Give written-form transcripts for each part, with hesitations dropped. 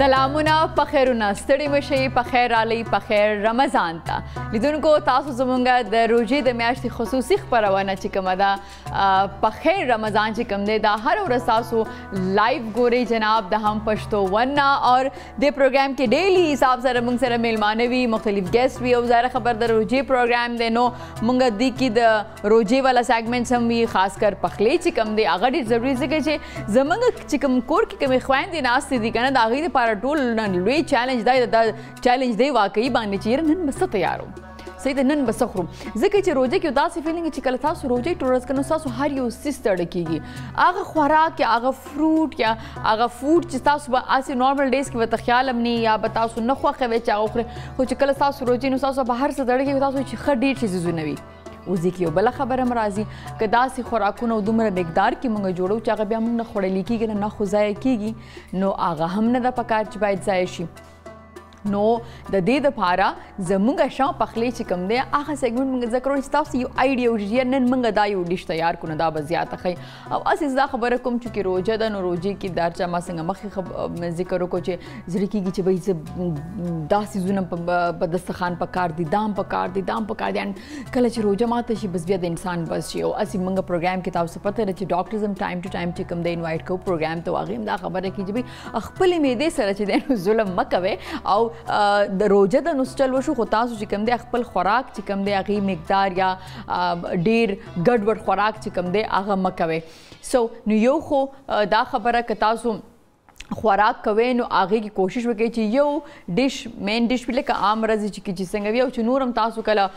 سلامونه په خیرونه ستړي مشئ په خیر رالی په خیر رمضان ته لیدونکو تاسو زمونږ د روژې د میاشتې خصوصي خپرونه چې کومه ده په خیر رمضان چې کوم دی دا هر ورځ تاسو لایو ګورئ جناب د هم پښتو ونه اور د پروګرام کې ډیلی حساب سره موږ سره میلمانه وي مختلف ګیسټ وي او ظاهره خبر د روژې پروګرام دی نو موږ دی کې د روژې والا سیګمنټس هم وي خاص کر پخلی چې کوم دی هغه ډېر ضروري ځکه چې زموږ چې کوم کور کې کومې خویندې ناستې دي که نه د هغوی دپاره ټول نن لوی چیلنج دی دا چیلنج دی واقعي باندې چې یاره نن به څه تیار وم صحیح ده نن به څه خورو ځکه چې روژه کې یو داسې فیلینګ چې کله تاسو روژې ټول ورځ کوئ نو ستاسو هر یو څیز ستړی کېږي هغه خوراک یا هغه فروټ یا هغه فوډ چې تاسو به هسې نارمل ډیز کې ورته خیال هم نه یا به تاسو نه خوښوئ چې هغه وخورئ خو چې کله ستاسو روژې نو ستاسو به هر څه ستړی کېږي تاسو چې ښه ډېر څیزونه وي اوس دې کې یو بله خبره هم راځي که داسې خوراکونه او دومره مقدار کې موږ جوړو چې هغه بیا موږ نه خوړلی کېږي نه خو ضایع کېږي نو هغه هم نه ده پکار چې باید ضایع شي نو د دې دپاره زموږ شام پخلی چې کوم دی هغه سیګمنټ موږ زده کړو چې تاسو یو آیډیا وشي نن موږ دا یو ډیش تیار کړو دا به زیاته ښایي او هسې دا خبره کوم چې روژه ده نو روژې کې دا چا ما څنګه مخکې ذکر وکړو چې زړه کېږي چې بهی زه دا څیزونه په دسترخوان پکار دي دا هم پکار دي دا هم پکار دي کله چې روژه ماته شي بس بیا د انسان بس شي او هسې موږ پروګرام کې تاسو پته ده چې ډاکټرز هم ټایم ټو ټایم چې کوم دی انوایټ کوو پروګرام ته هغې هم دا خبره کوي چې بهی خپلې معدې سره چې دی نو ظلم مه کوئ او د روژه د نوسټل وشو خو تاسو چې کوم دی خپل خوراک چې کوم دی هغې مقدار یا ډېر ګډوډ خوراک چې کوم دی هغه مه کوئ سو نو یو خو دا خبره که تاسو خوراک کوئ نو هغې کې کوشش وکړئ چې یو ډش مین ډش وي لکه عام ورځې چې څنګه وي او چې نور هم تاسو کله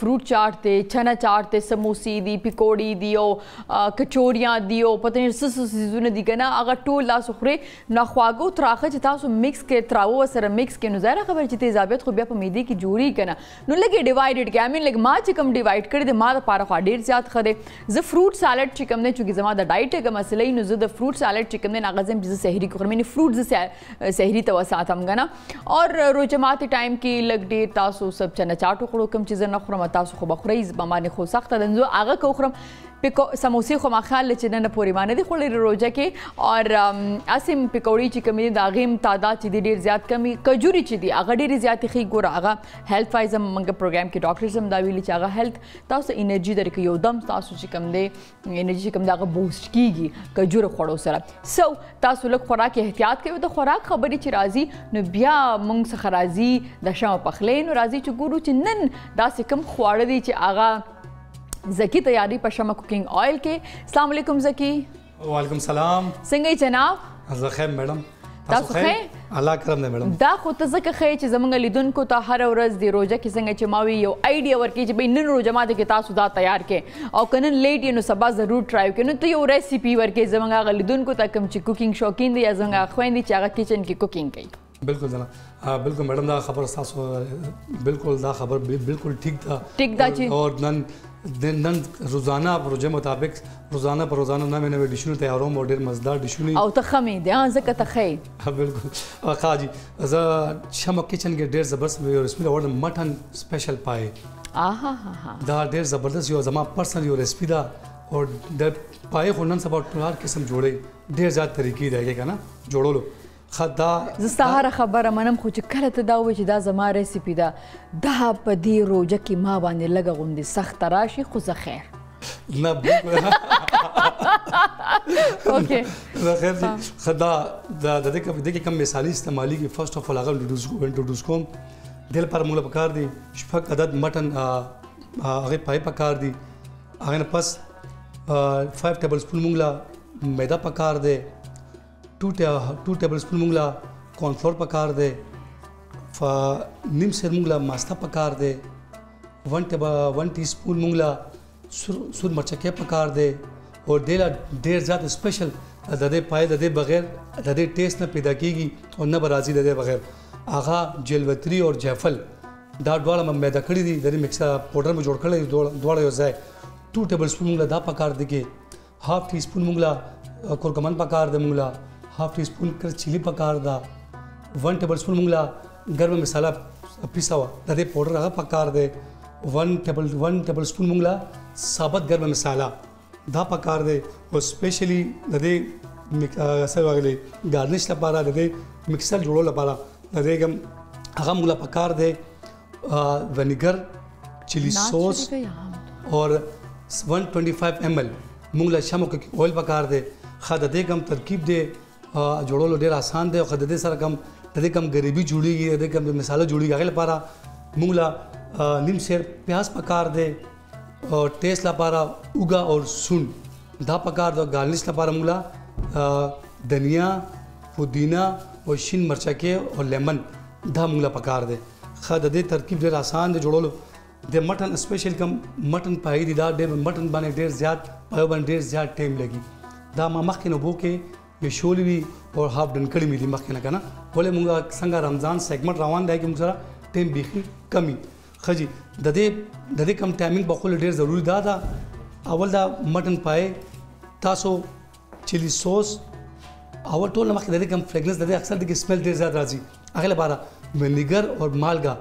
فروټ چاټ دی چنه چاټ دی سموسې دي پکوړې دي او کچوریاں دي او پته نه څه څه څیزونه دي که نه هغه ټول تاسو خورئ نو خواږه تراخه چې تاسو مکس کړئ تراوه ورسره مکس کړئ نو ظاهره خبره چې تیزابیت خو بیا په معدې کې جوړېږي که نه نو لږ یې ډیوایډډ کړئ آمین لږ ما چې کوم ډیوایډ کړی دی ما دپاره خوا ډېر زیات ښه دی زه فروټ سالډ چې کوم دی چونکې زما د ډایټ هغه مسله نو زه د فروټ سالډ چې کوم دی نو هغه زه چې زه سحري کې خورم یعنې فروټ سحری ته وساتم که نه اور روژه ماتې ټایم کې لږ ډېر تاسو سب چنه چاټ وخورو کوم چې زه نه خورم تاسو خو به خورئ زما باندې خو سخته ده زه هغه که وخورم سموسې خو ما خیال چې نن پورې ما نه دي خوړلې روژه کې اور هسې هم پکوړې چې کومې دي د هغې هم تعداد چې دی ډېر زیات کم وي کجوري چې دي هغه ډېرې زیاتې ښې ګوره هغه هیلث وایز هم موږ پروګرام کې ډاکټرز هم دا ویلي چې هغه هیلث تاسو انرژي درکوي یو دم تاسو چې کوم دی انرژي چې کوم دی هغه بوسټ کېږي کجورو خوړو سره سو تاسو لږ خوراک احتیاط کوئ د خوراک خبرې چې راځي نو بیا موږ څخه راځي د شام پخلی نو راځي چې ګورو چې نن داسې کوم خواړه دي چې هغه زکی تیاری په شمع کوکنگ آئل کې السلام علیکم زکی وعلیکم السلام څنګه جناب زه خیر میډم تاسو ښه الله کرم دی میډم دا خو ته ځکه ښه چې زموږ لیدونکو ته هره ورځ د روژه کې څنګه چې ما وي یو آیډیا ورکړي چې بھئی نن روژه ماته کې تاسو دا تیار کړئ او که نن لیټ یې نو سبا ضرور ټرای وکړئ نو ته یو ریسیپي ورکړې زموږ هغه لیدونکو ته کوم چې کوکینګ شوقین دي یا زموږ هغه خویندې چې هغه کچن کې کوکینګ کوي بالکل جناب بالکل میډم دا خبر تاسو بالکل دا خبر بالکل ٹھیک دا چې اور نن روزانه روژه مطابق روزانه پر روزانه نوې نوې ډشونه تیاروم او ډېر مزدار ډشونه او ته ښه مې دی ځکه ته ښه بالکل ښه جي زه شمع کچن کې ډېر زبردست یو ریسپي راوړم مټن سپیشل پای دا ډېر زبردست یو زما پرسنل یو ریسپي ده او د پای خو نن سبا ټول هر قسم جوړوي ډېر زیات طریقې دی که نه جوړولو زه ستا هره خبره منم خو چې کله ته دا ووایې چې دا زما ریسیپي ده دا په دې روژه کې ما باندې لږه غوندې سخته راشي خو زه خیر نه بالکل اوکې زه خیر دي ښه دا د دې کې کوم مثالي استعمالي کې فرسټ اف اول هغه انټروډوس کوم دې لپاره موږ پکار دي شپږ عدد مټن هغې پای پکار دي هغې نه پس 5 ټیبل سپون موږ له میده پکار دی 2 ټیبل سپون موږ له کارن فلور پکار دی نیم سیر موږ له ماسته پکار دی 1 ټی سپون موږ له سور مرچکۍ پکار دی او ډېر زیات سپیشل د دې پای د دې بغیر د دې ټیسټ نه پیدا کېږي او نه به راځي د دې بغیر هغه جلوتري او جیفل دا دواړه مې میده کړي دي د دې مکسر پاوډر مې جوړ کړی دواړه یو ځای 2 ټیبل سپون موږ له دا پکار دی کې هاف ټی سپون موږ له کورکمن پکار دی موږ له هاف ٹی سپون چلی پکار دا 1 ٹیبل سپون موږ له ګرمه مساله پیسه وه د دې پاوډر هغه پکار دی 1 ټیبل سپون موږ له ثابت ګرمه مساله دا پکار دی او سپیشلی د دې سره راغلی ګارنش لپاره د دې مکسر جوړولو لپاره د دې کوم هغه موږ له پکار دی وینیګر چلی سوس اور 125 ml موږ له شمو کې اویل پکار دی ښه د دې کوم ترکیب دی جوړولو ډېر آسان دی او ښه د دې سره کوم د دې کوم ګریوي جوړیږي د دې کوم مساله جوړیږي هغې لپاره موږ له نیم سیر پیاز پکار دی اور ټیسټ لپاره اوږه اور سون دا پکار دی ګارنش لپاره موږ له دھنیا پودینه او شین مرچکې او لیمن دا موږ له پکار دی ښه د دې ترکیب ډېر آسان دی جوړولو د مټن اسپیشل کوم مټن پای دی دا ډېر مټن باندې ډېر زیات پایو باندې ډېر زیات ټایم لګي دا ما مخکې نه اوبو کې یې شولې وي او هاف ډن کړي مې دي مخکې نه که نه ولې موږ څنګه رمضان سیګمنټ روان دی کې موږ سره ټایم بیخي کم وي ښه جي د دې کم ټایمینګ بخول ډېر ضروري دا ده اول دا مټن پای تاسو چلی سوس اول ټول مخکې د دې کوم فریګرنس د دې اکثر د سمیل ډېر زیات راځي هغې لپاره وینیګر اور مالګه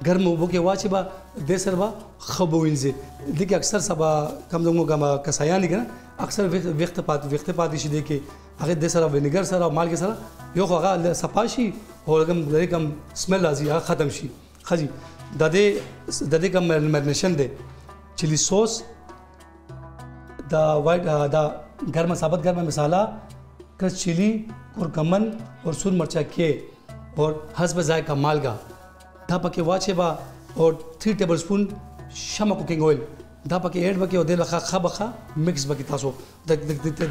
ګرم اوبو کې واچي به دې سره به ښه به وینځي دې کې اکثر سبا کم زموږ کوم کسایان دي که نه اکثر ویښته پاتې شي دې کې هغې دې سره وینیګر سره او مالګې سره یو خو هغه صفا شي او د دې کوم سمیل راځي هغه ختم شي ښه جي د دې کوم میرینیشن دی چلی سوس دا وائٹ دا گرم ثابت گرم مسالہ کرس چلی کرکمن اور سون مرچا کے اور حسب ذائقہ مالگا دا پکې واچې به اور 3 ټیبل سپون شمع کوکنګ اویل دا پکې ایډ بکې او دې لخوا ښه بخه مکس بکې تاسو د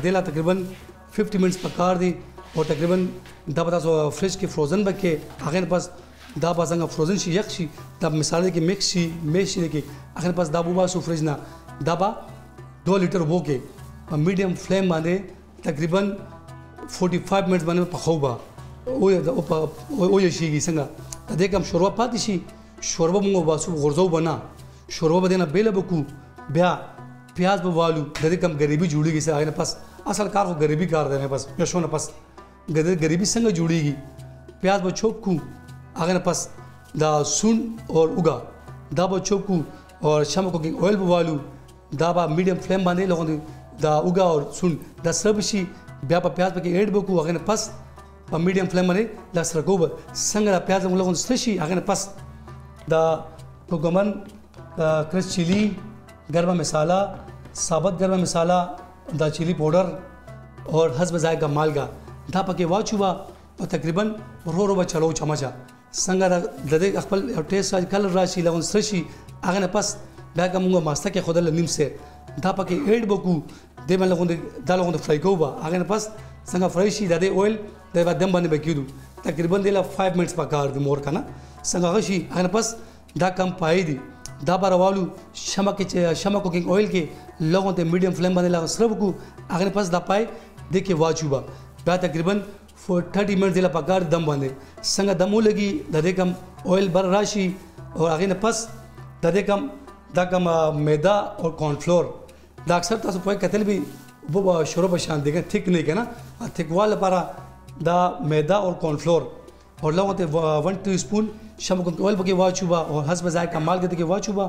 دې لا تقریبا 50 منټس پکار دي او تقریبا دا به تاسو فریج کې فروزن بکې هغې نه پس دا به څنګه فروزن شي یخ شي دا مثال کې مکس شي میش شي کې هغې نه پس دا وباسو فریج نه دا به 2 لیټر اوبو کې په میډیم فلیم باندې تقریبا 45 منټس باندې پخو به ویشيږي څنګه د دې کوم شوربه پاتې شي شوربه موږ وباسو غورځو به نه شوربه به دې نه بیله به کړو بیا پیاز به والو د دې کوم ګریوي جوړېږي څه هغې نه پس اصل کار خو ګریوي کار دی نه پس پیشو نه پس ګریوي څنګه جوړېږي پیاز به چوپ کړو هغې نه پس دا سون اور اوږه دا به چوپ کړو اور شمع کوکنګ اویل به والو دا به میډیم فلیم باندې لغوندې دا اوږه اور سون دا سره به شي بیا به پیاز پکې ایډ به کړو هغې نه پس په میډیم فلیم باندې دا سره کوو به څنګه دا پیاز موږ لغوندې سره شي هغې نه پس دا کوکمن کرس چلی گرم مسالہ ثابت گرم مسالہ دا چلی پاؤڈر اور حسب ذائقہ مالگا دا پکې واچو به او تقریبا ورو به چلو چمچه څنګه د دې خپل ټیسټ کلر راشي لغوندې سره شي هغې نه پس بیا که موږ ماسته کې ښودله نیم سیر دا پکې ایډ به کړو دې باندې لغوندې دا لغوندې فرائی کوو به هغې نه پس څنګه فرائی شي دا دې اویل د دم باندې به کېږدو تقریبا دې له 5 منټس پکار دي مور که نه څنګه هغه شي هغې نه پس دا کم پای دي دا به راوالو شمع کوکنګ اویل کې لغوندې میډیم فلیم باندې لږ سره وکړو هغې نه پس دا پای دې کې واچو به بیا تقریبا 30 منټس دې له پکار دم باندې څنګه دم ولګي د دې کم اویل بر راشي او هغې نه پس د دې کم دا کوم میدا اور کارن فلور دا اکثر تاسو په کتل به وبو شوربه شان دیګه ټیک نه کنه ټیکوال لپاره دا میدا اور کارن فلور اور لغوندې 1 ټی سپون شمع کوکنګ اویل پکې واچو به او حسب ذائقہ مالګه کې واچو به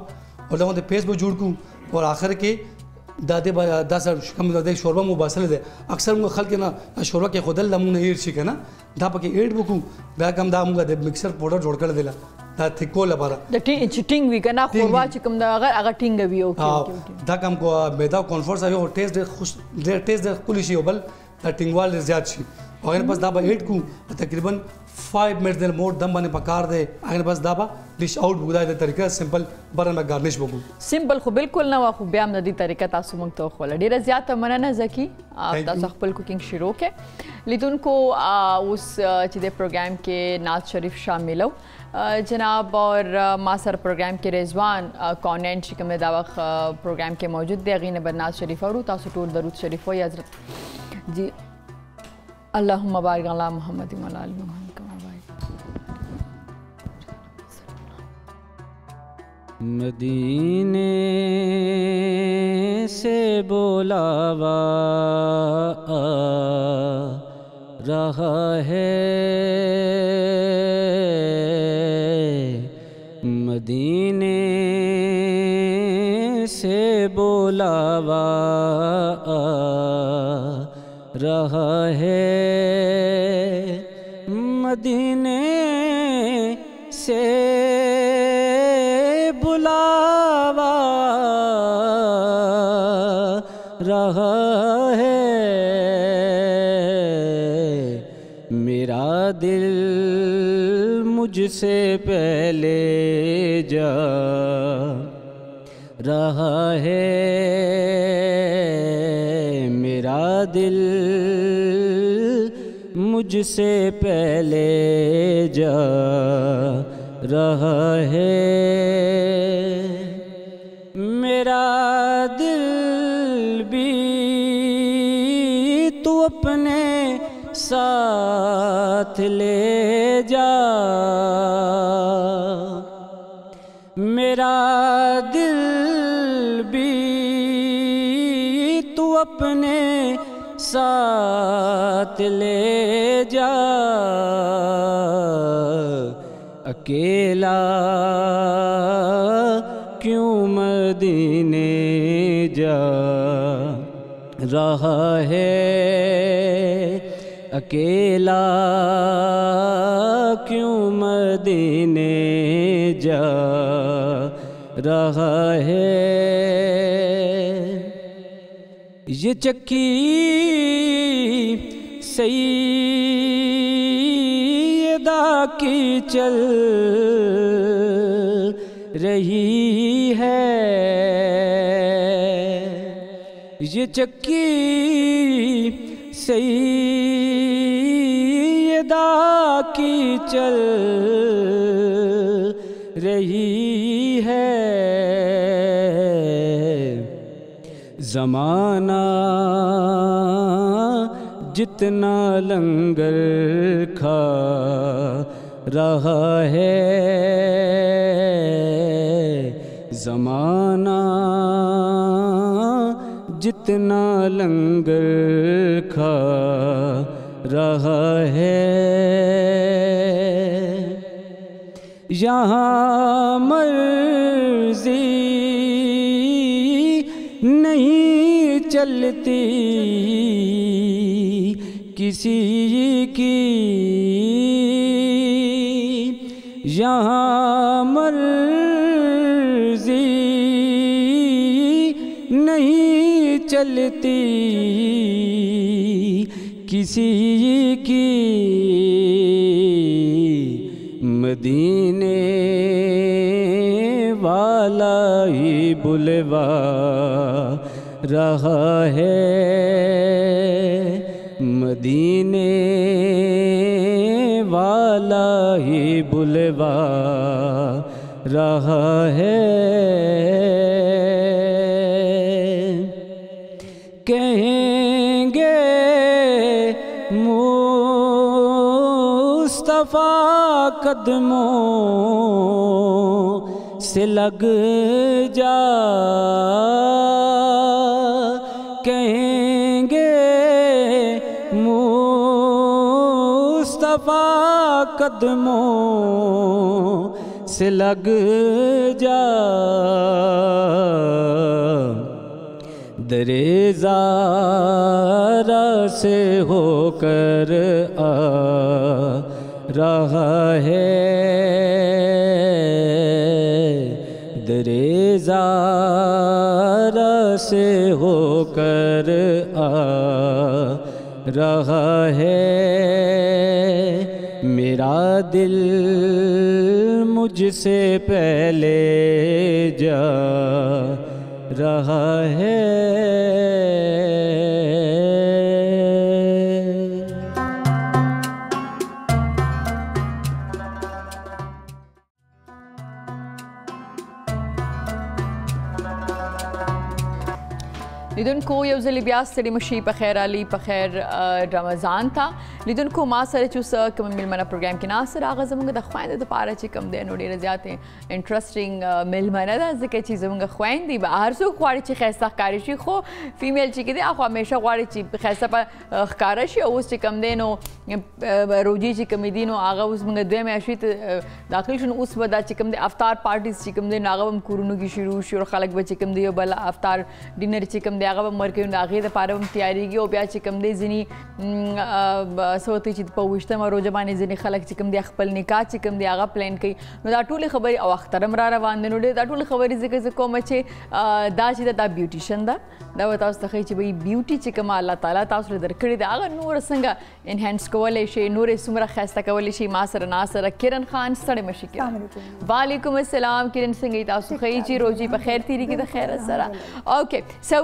او لغوندې پیسټ به جوړ کړو اور آخر کې دا دې دا سره کوم د شوربه مو باسل دي اکثر موږ خلک نه شوربه کې خودل لمون هیر شي کنه دا پکې ایډ وکړو بیا کوم دا موږ د مکسر پاوډر جوړ کړل دی دا تھکو لپاره د ټینګ وی کنه خوروا چې کوم دا هغه ټینګ وی اوکې دا کوم کو میدا کانفورس یو ټیسټ ډېر خوش ډېر ټیسټ ډېر کلی شي بل دا ټینګوال زیات شي او هغه پس دا به ایډ کو تقریبا 5 منټس د مور دم باندې پکار دی هغه پس دا به ډیش اوټ بګدای د طریقه سمپل برن میں گارنش وکړو سمپل خو بالکل نه واخو بیا هم د دې طریقه تاسو موږ ته خو ډیره زیاته مننه زکی تاسو خپل کوکینګ شروع کړئ لیدونکو اوس چې د پروګرام کې ناز شریف شامل جناب اور ما سر پروگرام کے رضوان کانینٹ شکم دا وقت پروگرام کے موجود دے غین برناز شریف اور تاسو ټول درود شریف ہوئی حضرت جی اللہم بارک علی محمد و علی آل محمد کما بارک مدینے سے بولاوا رہا ہے مدینے سے بولاوا رہا ہے مدینے سے بلاوا رہا ہے میرا دل مجھ سے پہلے جا رہا ہے میرا دل مجھ سے پہلے جا رہا ہے میرا دل بھی تو اپنے ساتھ لے جا میرا دل بھی تو اپنے ساتھ لے جا اکیلا کیوں مدینے جا رہا ہے اکیلا کیوں مدینے جا رہا ہے یہ چکی سیدہ کی چل رہی ہے یہ چکی سیدہ کی چل رہی ہے زمانہ جتنا لنگر کھا رہا ہے زمانہ جتنا لنگر کھا رہا ہے یہاں مرضی نہیں چلتی کسی کی یہاں مرضی نہیں چلتی کسی کی مدینے والا ہی بلوا رہا ہے مدینے والا ہی بلوا رہا ہے کہیں گے مصطفیٰ قدموں سے لگ جا کہیں گے مصطفیٰ قدموں سے لگ جا درے زارا سے ہو کر آ رہا ہے درے زارا سے ہو کر آ رہا ہے میرا دل مجھ سے پہلے جا رہا ہے لیدونکو یو ځلې بیا ستړي مه شئ په خیر علي په خیر رمضان ته لیدونکو ما سره چې اوس کوم میلمنه پروګرام کې ناست راغله زموږ د خویندو دپاره چې کوم دی نو ډېره زیاتې انټرسټینګ میلمنه ده ځکه چې زموږ خویندې به هر څوک غواړي چې ښایسته ښکاري شي خو فیمیل چې دی هغه همیشه غواړي چې ښایسته به ښکاره شي او اوس چې کوم دی نو روجي چې کومې دي نو هغه اوس موږ 2 میاشتې ته داخل شو نو اوس به دا چې کوم دی افطار پارټیز چې کوم دی نو هغه به هم کورونو کې شروع شي او خلک به چې کوم دی یو بل افطار ډینر چې کوم دی هغه به هم ورکوي دی نو هغې دپاره هم تیارېږي او بیا چې کوم دی ځینې څه ورته چې په 28مه روژه باندې ځینې خلک چې کوم دی خپل نکاح چې کوم دی هغه پلان کوي نو دا ټولې خبرې او اختر هم را روان دی نو دا ټولې خبرې ځکه زه کومه چې دا چې دا بیوټیشن ده دا به تاسو ته ښایي چې به بیوټي چې کومه الله تعالی تاسو له درکړې ده هغه نور څنګه انهانس کولی شي نورې څومره ښایسته کولی شي ما سره ناسره کرن خان ستړی مه شي کرن وعلیکم السلام کرن څنګه تاسو ښایي چې روژې په خیر تېرېږي د خیره سره اوکې سو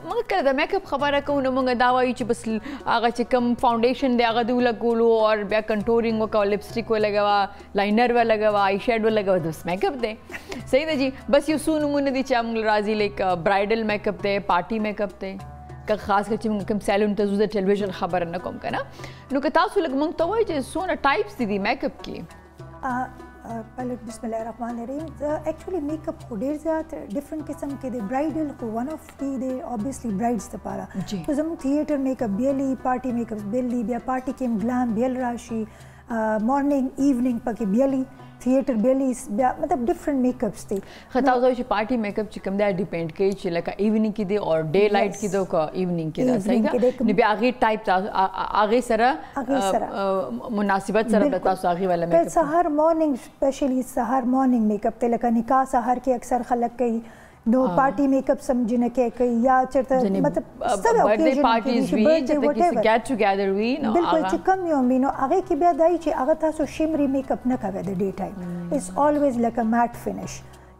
موږ کله د میک اپ خبره کوو نو موږ دا وایو چې بس هغه چې کوم فاونډیشن دی هغه دې ولګولو او بیا کنټورینګ وکړه لپسټیک ولګوه لاینر ولګوه آی شیډ ولګوه بس میک اپ دی صحیح ده جی بس یو څو نمونه دي چې موږ راځي لایک برایډل میک اپ دی پارټي میک اپ دی که خاص کر چې موږ کوم سیلون ته ځو د ټلویزیون خبره نه کوم که نه نو که تاسو لږ موږ ته وایي چې څونه ټایپس دي میک اپ کې پہلے بسم اللہ الرحمن الرحیم ایکچولی میک اپ خو ډېر زیات ډفرنٹ قسم کې دی برایډل خو ون آف دی اوبویسلی برایډز دپاره خو زموږ تھیټر میک اپ بیل وي پارټي میک اپ بیل وي بیا پارټي کې هم ګلام بیل راشي مارننګ ایوننګ پکې بیل وي تھیټر بیلیز بیا مطلب ډفرنٹ میک اپس دي خطا اوس چې پارټي میک اپ چې کوم دی ډیپینډ کوي چې لکه ایوننګ کې دی او ډے لایټ کې دی او ایوننګ کې دی صحیح ده نو بیا هغې ټایپ هغې سره مناسبت سره به تاسو هغې والا میک اپ سهار مارننګ سپیشلی سهار مارننګ میک اپ دی لکه نکاح سهار کې اکثر خلک کوي نو پارټي میک اپ سمجھنه کې کوي یا چرته مطلب برډے پارټیز وی چې کسی گیٹ ټوګیدر وی نو بالکل چې کم یو مینو هغه کې بیا دای چې هغه تاسو شیمري میک اپ نه کوي د ډے ټایم اټس آلویز لایک ا میټ فینش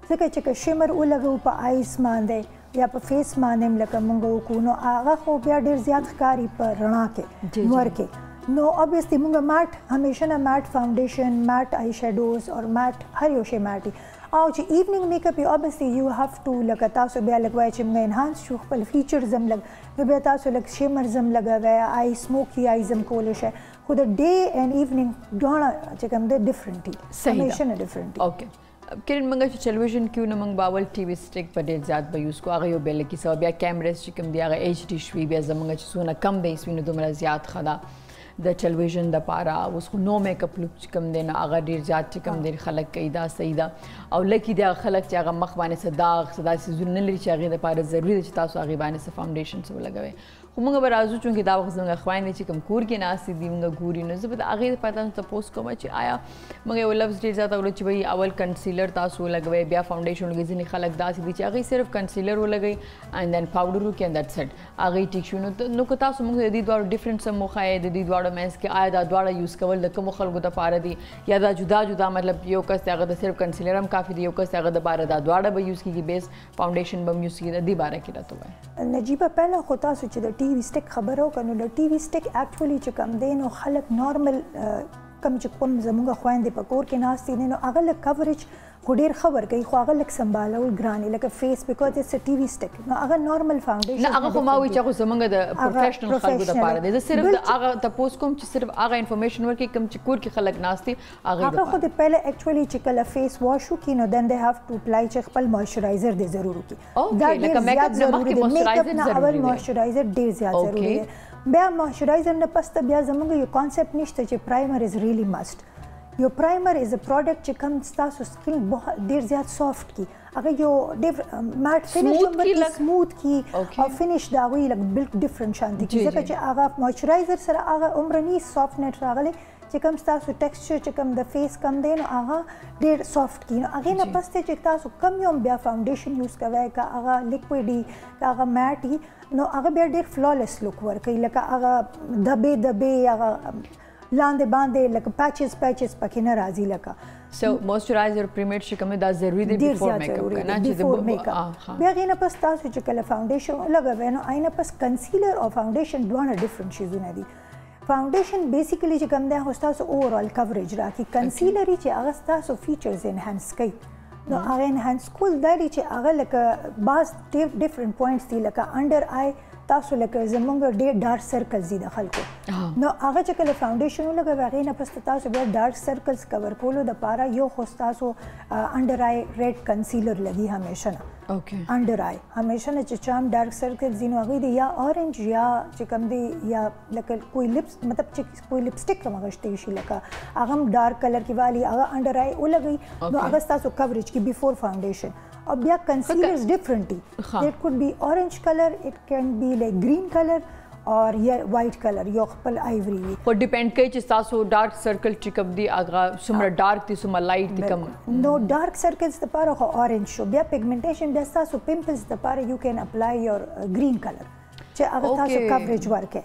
ځکه چې شیمر ولګو په آیس باندې یا په فیس باندې لکه مونږ وکړو نو هغه خو بیا ډیر زیات ښکاري په رڼا کې نور کې نو obviously مونږ میټ همیشه نه میټ فاونډیشن میټ آی شیډوز اور میټ هر یو شی میټ او چې ایوننګ میک اپ obviously you have to لکه تاسو بیا لګوئ چې موږ انهانس شو خپل فیچرز هم لګ نو بیا تاسو لږ شیمرز هم لګوئ آی سموکي آیز هم کولی شئ خو د ډے اینڈ ایوننګ دواړه چې کوم دی ډفرنٹ دي همیشه نه ډفرنٹ دي اوکې کرن موږ چې ټلویزیون کې نو موږ باول ټي وي سټیک په ډېر زیات به یوز کوو هغه یو بل کې سو بیا کیمرز چې کوم دی هغه ایچ ډي شوي بیا زموږ چې څونه کم بیس وي نو دومره زیات ښه ده د ټلویزیون دپاره اوس خو نو میک اپ لوک چې کوم دی نو هغه ډېر زیات چې کوم دی خلک کوي دا صحیح ده او لکې دی هغه خلک چې هغه مخ باندې څه داغ څه داسې څیزونه نه لري چې هغې دپاره ضروري ده چې تاسو هغې باندې څه فاونډیشن څه ولګوئ خو موږ به راځو چونکې دا وخت زموږ خویندې چې کوم کور کې ناستې دي موږ ګوري نو زه به د هغې دپاره تاسو تپوس کوم چې آیا موږ یو لفظ ډېر زیات اورو چې وایي اول کنسیلر تاسو ولګوئ بیا فاونډیشن ولګوئ ځینې خلک داسې دي چې هغې صرف کنسیلر ولګوئ اینډ دین پاوډر وکړي اینډ دیټس اټ هغې ټیک شو نو که تاسو موږ د دې دواړو ډفرنټ څه وښایئ د دې دواړو منځ کې آیا دا دواړه یوز کول د کومو خلکو دپاره دي یا دا جدا جدا مطلب یو کس دی هغه د صرف کنسیلر هم کافي دی یو کس دی هغه دپاره دا دواړه به یوز کېږي بیس فاونډیشن به هم یوز کېږي د دې باره کې راته ووایئ نجیبه پهله خو تاسو چې د ټي وي سټیک خبره وکړه نو د ټي وي سټیک ایکچولی چې کوم دی نو خلک نارمل کم چې کوم زموږ خویندې په کور کې ناستې دي نو هغه لږ کوریج خو ډېر ښه ورکوي خو هغه لږ سنبالول ګران لکه فیس بیکاز اټس ا ټي وي سټیک نو هغه نارمل فاونډیشن نه هغه خو ما وایي چې هغه زموږ د پروفیشنل خلکو دپاره دی زه صرف د هغه تپوس کوم چې صرف هغه انفارمیشن ورکړي کوم چې کور کې خلک ناست دي هغه خو د پهله ایکچولی چې کله فیس واش وکړي نو دین دې هاف ټو اپلای چې خپل موئسچرایزر دې ضرور وکړي دا ډېر زیات ضروري دی میک اپ نه اول موئسچرایزر ډېر زیات ضروري دی بیا موئسچرایزر نه پس ته بیا زموږ یو کانسیپټ نشته چې پرایمر از ریلی مست یو پرایمر از ا پروډکټ چې کوم ستاسو سکین ډېر زیات سافټ کی هغه یو میټ فینش ورکړي سموث کی او فینش د هغوی لږ بالکل ډفرنټ شانتي کی ځکه چې هغه موئسچرایزر سره هغه عمرني سافټنیټ راغلی چې کوم ستاسو ټیکسچر چې کوم د فیس کم دی نو هغه ډېر سافټ کی نو هغې نه پس دی چې تاسو کم یو بیا فاونډیشن یوز کوئ که هغه لیکویډ وي که هغه میټ وي نو هغه بیا ډېر فلالس لک ورکوي لکه هغه دبې هغه لاندې باندې لکه پیچز پکې نه راځي لکه سو موئسچرایزر پریمیټ چې کوم دا ضروري دی بیفور میک اپ کنه چې بیفور میک اپ بیا غینه پس تاسو چې کله فاونډیشن لګوي نو آینه پس کنسیلر او فاونډیشن دواړه ډفرنٹ شیزونه دي فاونډیشن بیسیکلی چې کوم دی هغه تاسو اوورال کوریج راکړي کنسیلر چې هغه تاسو فیچرز انهانس کوي نو هغه انهانس کول دا چې هغه لکه باز ډفرنٹ پوینټس دي لکه انډر آی تاسو لکه زمونږ ډېر ډارک سرکلز دي د خلکو نو هغه چې کله فاونډیشن ولګوئ هغې نه پس تاسو بیا ډارک سرکلز کور کولو دپاره یو خو ستاسو انډر آی ریډ کنسیلر لګي همیشه نه انډر آی همیشه نه چې چا هم ډارک سرکلز دي نو هغوی د یا اورنج یا چې کوم دی یا لکه کوئی لپس مطلب چې کوئی لپسټک هم اغوښتی شي لکه هغه هم ډارک کلر کې والي هغه انډر آی ولګوئ نو هغه ستاسو کوریج کې بیفور فاونډیشن او بیا کنسیلرز ډیفرنٹ دي. اٹ کوډ بی اورنج کلر, اٹ کین بی لایک گرین کلر اور یا وائٹ کلر یو خپل آیوری وي. خو ډیپینډ کوي چې تاسو ډارک سرکل چې کوم دي هغه څومره ډارک دي څومره لایټ دي کوم. نو ډارک سرکلز لپاره خو اورنج شو. بیا پیګمنټیشن بیا تاسو پمپلز لپاره یو کین اپلای یور گرین کلر چې هغه تاسو کوریج ورکه.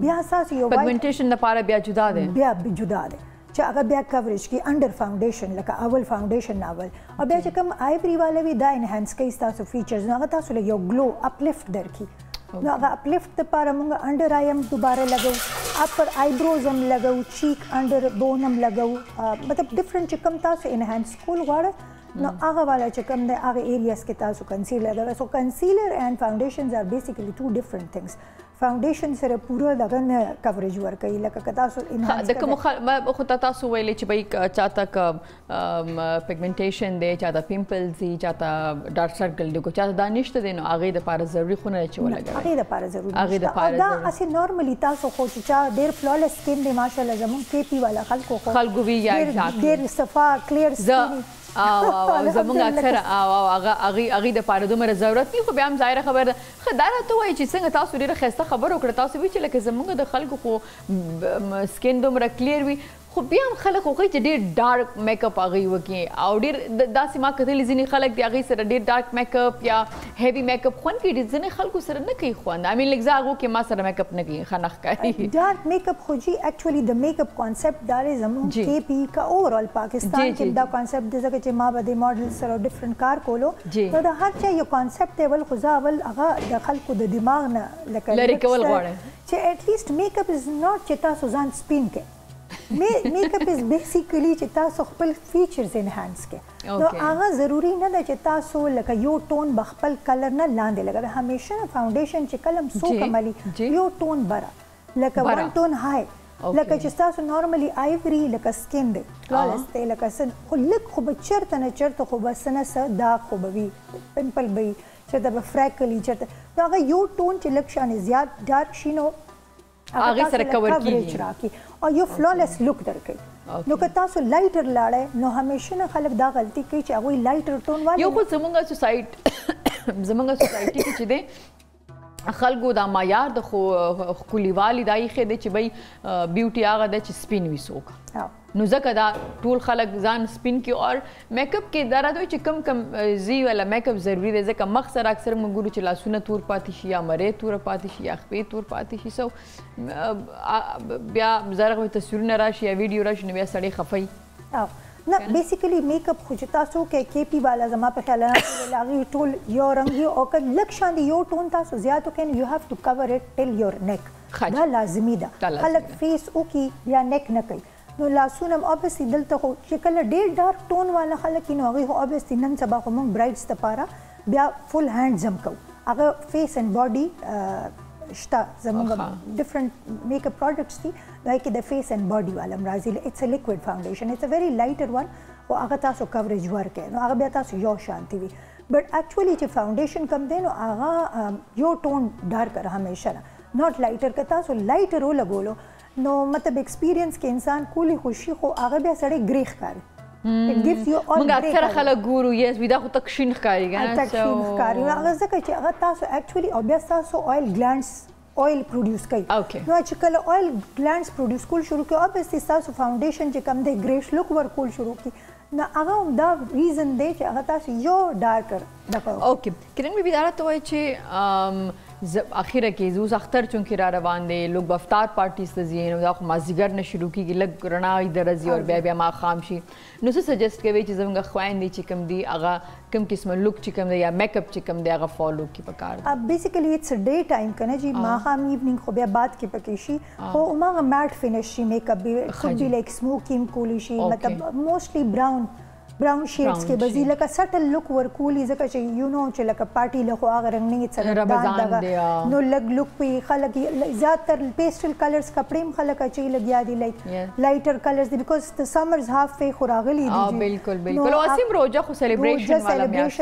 بیا تاسو یو پیګمنټیشن لپاره بیا جدا ده, بیا جدا ده چې هغه بیا کوریج کی انډر فاونډیشن لکه اول فاونډیشن ناول او بیا چې کوم آیوری والا وي دا انهانس کوي تاسو فیچرز نو هغه تاسو له یو ګلو اپلفټ درکې. نو هغه اپلفټ لپاره موږ انډر آی هم دوباره لګو, اپر آیبروز هم لګو, چیک انډر بون هم لګو, مطلب ډفرنٹ چې کوم تاسو انهانس کول غواړئ نو هغه والا چې کوم دی هغه ایریاز کې تاسو کنسیلر لګوئ. سو کنسیلر اینڈ فاونډیشنز آر بیسیکلی ټو ډفرنٹ ثینګز. فاونډیشن سره پوره دغه نه کوریج ورکوي لکه که تاسو انهانس د کوم خو تاسو ویلې چې بای چاته پیګمنټیشن دی, چاته پمپلز دي, چاته ډارک سرکل دی, کو چاته دا نشته دی نو هغې دپاره ضروري خو نه چې ولګوئ. هغې دپاره ضروري نشته. دا هسې نارملي تاسو خو چې چا ډېر فلالس سکین دی ماشاءالله زموږ کیپي والا خلکو وي یا ډېر صفا کلیر سکین زمونږ اکثر هغې دپاره دومره ضرورت نه خو بیا هم ظاهره خبره ده. ښه دا راته ووایي چې څنګه تاسو ډېره ښایسته خبره وکړه. تاسو وایي چې لکه زمونږ د خلکو خو سکین دومره کلیر وي خو بیا هم خلک خوښوي چې ډېر ډارک میک اپ هغوی وکړي او ډېر داسې ما کتلي ځینې خلک دي هغوی سره ډېر ډارک میک اپ یا هیوي میک اپ خوند کوي. ځینې خلکو سره نه کوي خوند. آی مین لږ زه هغو کې ما سره میک اپ نه کوي ښه نه ښکاري. ډارک میک اپ خو جي ایکچولی د میک اپ کانسیپټ دا دی زموږ کې پی کا اوورال پاکستان کې دا کانسیپټ دی ځکه چې ما به د ماډل سره ډفرنٹ کار کولو نو د هر چا یو کانسیپټ دی. ول خو زه اول هغه د خلکو د دماغ نه لکه لرې کول غواړم چې ایټ لیسټ میک اپ از ناٹ چې تاسو ځان سپین کې میک اپ از بیسیکلی چې تاسو خپل فیچرز انهانس کې. نو هغه ضروری نه ده چې تاسو لکه یو ټون به خپل کلر نه لاندې لګوئ. همیشه فاونډیشن چې کله هم څوک عملي یو ټون بره لکه ون ټون های لکه چې تاسو نارملی آیوری لکه سکین دی فلالس دی لکه څه خو لږ خو به چېرته نه چېرته خو به څه نه څه داغ خو به وي, پمپل به وي, چېرته به فریکل وي, چېرته نو هغه یو ټون چې لږ شانې زیات ډارک شي نو هغې سره کور کوریج راکړي او یو فلالس لک درکوي. نو که تاسو لایټر لاړئ نو همیشه نه خلک دا غلطي کوي چې هغوی لایټر ټون والي. یو خو زموږ سوسایټي کې چې دی خلکو دا معیار د ښکلیوالي دا ایښی دی چې بی بیوټي هغه ده چې سپین وي څوک نو ځکه دا ټول خلک ځان سپین کړي. اور میک اپ کې دا راته وایي چې کم کم زی والا میک اپ ضروري دی ځکه مخ سره اکثر موږ ګورو چې لاسونه تور پاتې شي یا مرۍ توره پاتې شي یا خپې تور پاتې شي. سو بیا زره تصویرونه راشي یا ویډیو راشي نو بیا سړی خفوي. نه بیسیکلی میک اپ خو چې تاسو کې کې پی والا زما په خیال هغې ټول یو رنګ او که لږ شان دی یو ټون تاسو زیات وکړئ یو هاف ټو کور اټ ټل یور نیک. دا لازمي ده. خلک فیس وکړي یا نیک نه کوي نو لاسونه هم اوبیسلی دلته خو چې کله ډېر ډارک ټون والا خلک وي نو هغوی خو اوبیسلی نن سبا خو موږ برایډز دپاره بیا فل هینډز هم کوو. هغه فیس اینډ باډي شته زموږ ډفرنٹ میک اپ پروډکټس دي هغې کې د فیس اینډ باډي والا هم راځي. اټس ا لیکوډ فاونډیشن, اټس ا ویری لایټر ون او هغه تاسو کوریج ورکوي نو هغه بیا تاسو یو شانتي وي. بټ ایکچولی چې فاونډیشن کم دی نو هغه یو ټون ډارکر همیشه نه ناٹ لایټر که تاسو لایټر ولګولو نو مطلب ایکسپیرینس کې انسان کولی خوشي خو هغه بیا سړی ګرې ښکاري. موږ اکثره خلک ګورو یس وي دا خو تکشین ښکاري تکشین ښکاري هغه ځکه چې هغه تاسو ایکچولی او بیا تاسو آیل ګلانډس آیل پروډیوس کوي نو چې کله آیل ګلانډس پروډیوس کول شروع کوي اوبیسلی تاسو فاونډیشن چې کم دی ګریش لک ورکول شروع کړي نو هغه هم دا ریزن دی چې هغه تاسو یو ډارکر دغه اوکې کریم بیبي دا راته وایي چې اخیره کې زه اوس اختر چونکې را روان دی لوگ به افطار پارټیز ته ځي نو دا خو مازدیګر نه شروع کېږي لږ رڼا د ورځې او بیا ماښام شي نو څه سجیسټ کوئ چې زموږ خویندې چې کوم دي هغه کوم قسمه لک چې کوم دی یا میک اپ چې کوم دی هغه فالو کړي پکار دی. بیسیکلی اټس ډے ټایم که نه جي ماښام ایوننګ خو بیا بعد کې پکې شي خو هماغه میټ فینش شي میک اپ خود بي لایک سموکي هم کولی شي مطلب موسټلی براون شیډز کې به ځي لکه سټل لک ورکولي ځکه چې یو نو چې لکه پارټي له خو هغه رنګ نه څرګندان نو لږ لک وي خلک زیاتر پیسټل کلرز کپړې هم خلک اچوي لګیا دي لایک لایټر کلرز دي بیکاز د سمرز هاف وی خو راغلی دي بالکل بالکل او اسیم روزه خو سیلیبریشن والا میاشت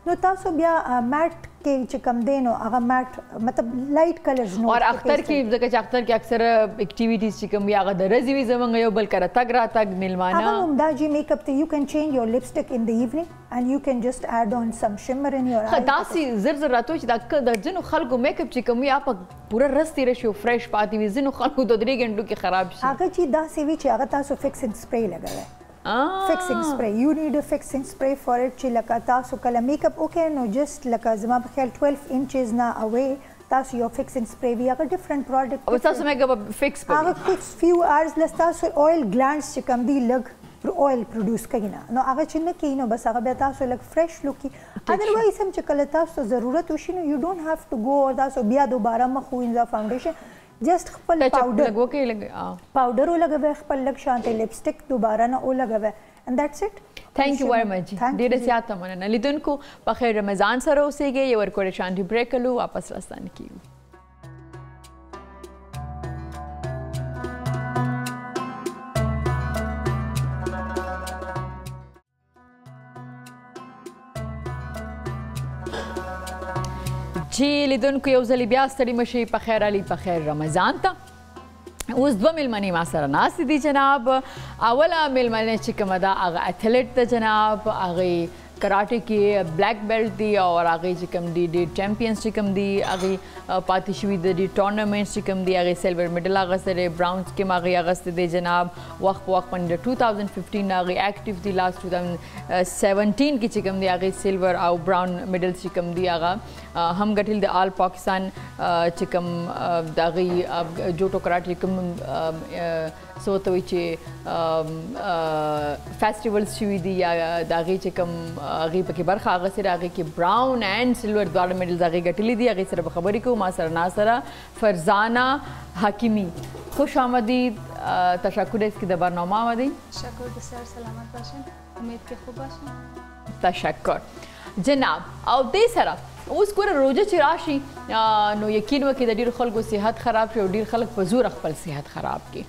نو تاسو بیا میټ کې چې کم دی نو هغه میټ مطلب لایټ کلرز نو اور اختر کې ځکه چې اختر کې اکثر اکټیویټیز چې کوم هغه د ورځې وي زمونږ یو بل کره تګ راتګ میلمانه هغه هم دا جی میک اپ ته یو کین چینج یور لپسټک ان د ایوننګ اینڈ یو کین جسٹ ایڈ آن سم شمر ان یور آئی داسې زر زر راتو چې د ځینو خلکو میک اپ چې کوم یا په پوره رس تېره شي او فرش پاتې وي ځینو خلکو 2-3 غنټو کې خراب شي هغه چې داسې وي چې هغه تاسو فکسنګ سپری لګوئ fixing spray. You need a fixing spray for it چې لکه تاسو کله میک اپ وکړئ نو جسٹ لکه زما په خیال 12 inches نه away تاسو یو فکسنګ سپری وي هغه ډفرنٹ پروډکټ او تاسو میک اپ فکس کوئ هغه فکس فیو آورز لس تاسو اویل گلانډز چې کم دي لږ اویل پروډوس کوي نه نو هغه چې نه کوي نو بس هغه بیا تاسو لږ فرش لوک کی ادروایز هم چې کله تاسو ضرورت وشي نو یو ډونټ هاف ټو گو تاسو بیا دوباره مخ وینځه فاونډیشن جسٹ خپل پاوډر ولګوئ خپل لږ شانته لپسټک دوباره نه ولګوئ and that's it. Thank you very much. ډیره زیاته مننه لیدونکو په خیر رمضان سره اوسئ یو ورکوړې شانتي بریک کلو واپس راستانه کیږو جی لیدونکو یو ځل بیا ستړي مشئ په خیر علي په خیر رمضان ته اوس 2 میلمنې ما سره ناستې دي جناب اوله میلمنه چې کومه ده هغه اتھلیټ ده جناب هغې کراټې کې بلیک بیلټ دي او هغې چې کوم دي ډېر چیمپینز چې کوم دي هغې پاتې شوي د دې ټورنامنټس چې کوم دي هغې سلور میډل اخیستی دی براونز کې هم هغې اخیستی دی جناب وخت په وخت باندې د 2015 هغې ایکټیو دي لاست 2017 کې چې کوم دي هغې سلور او براون میډل چې کوم دي هغه هم ګټل د آل پاکستان چې کوم د هغې جوټو کراټې کوم څه ورته وایي چې فیسټیولز شوي دي یا د هغې چې کوم هغې پکې برخه اخیستې ده هغې کې براون اینډ سلور دواړه میډلز هغې ګټلي دي هغې سره به خبرې کوو ما سره ناسره فرزانه حکیمی خوش آمدید تشکر است که در برنامه آمدید تشکر بسیار سلامت باشین امید که خوب باشین تشکر جناب او دې سره اوس ګوره روژه چې راشي نو یقین وکړئ د ډېرو خلکو صحت خراب شي او ډېر خلک په زور خپل صحت خراب کړي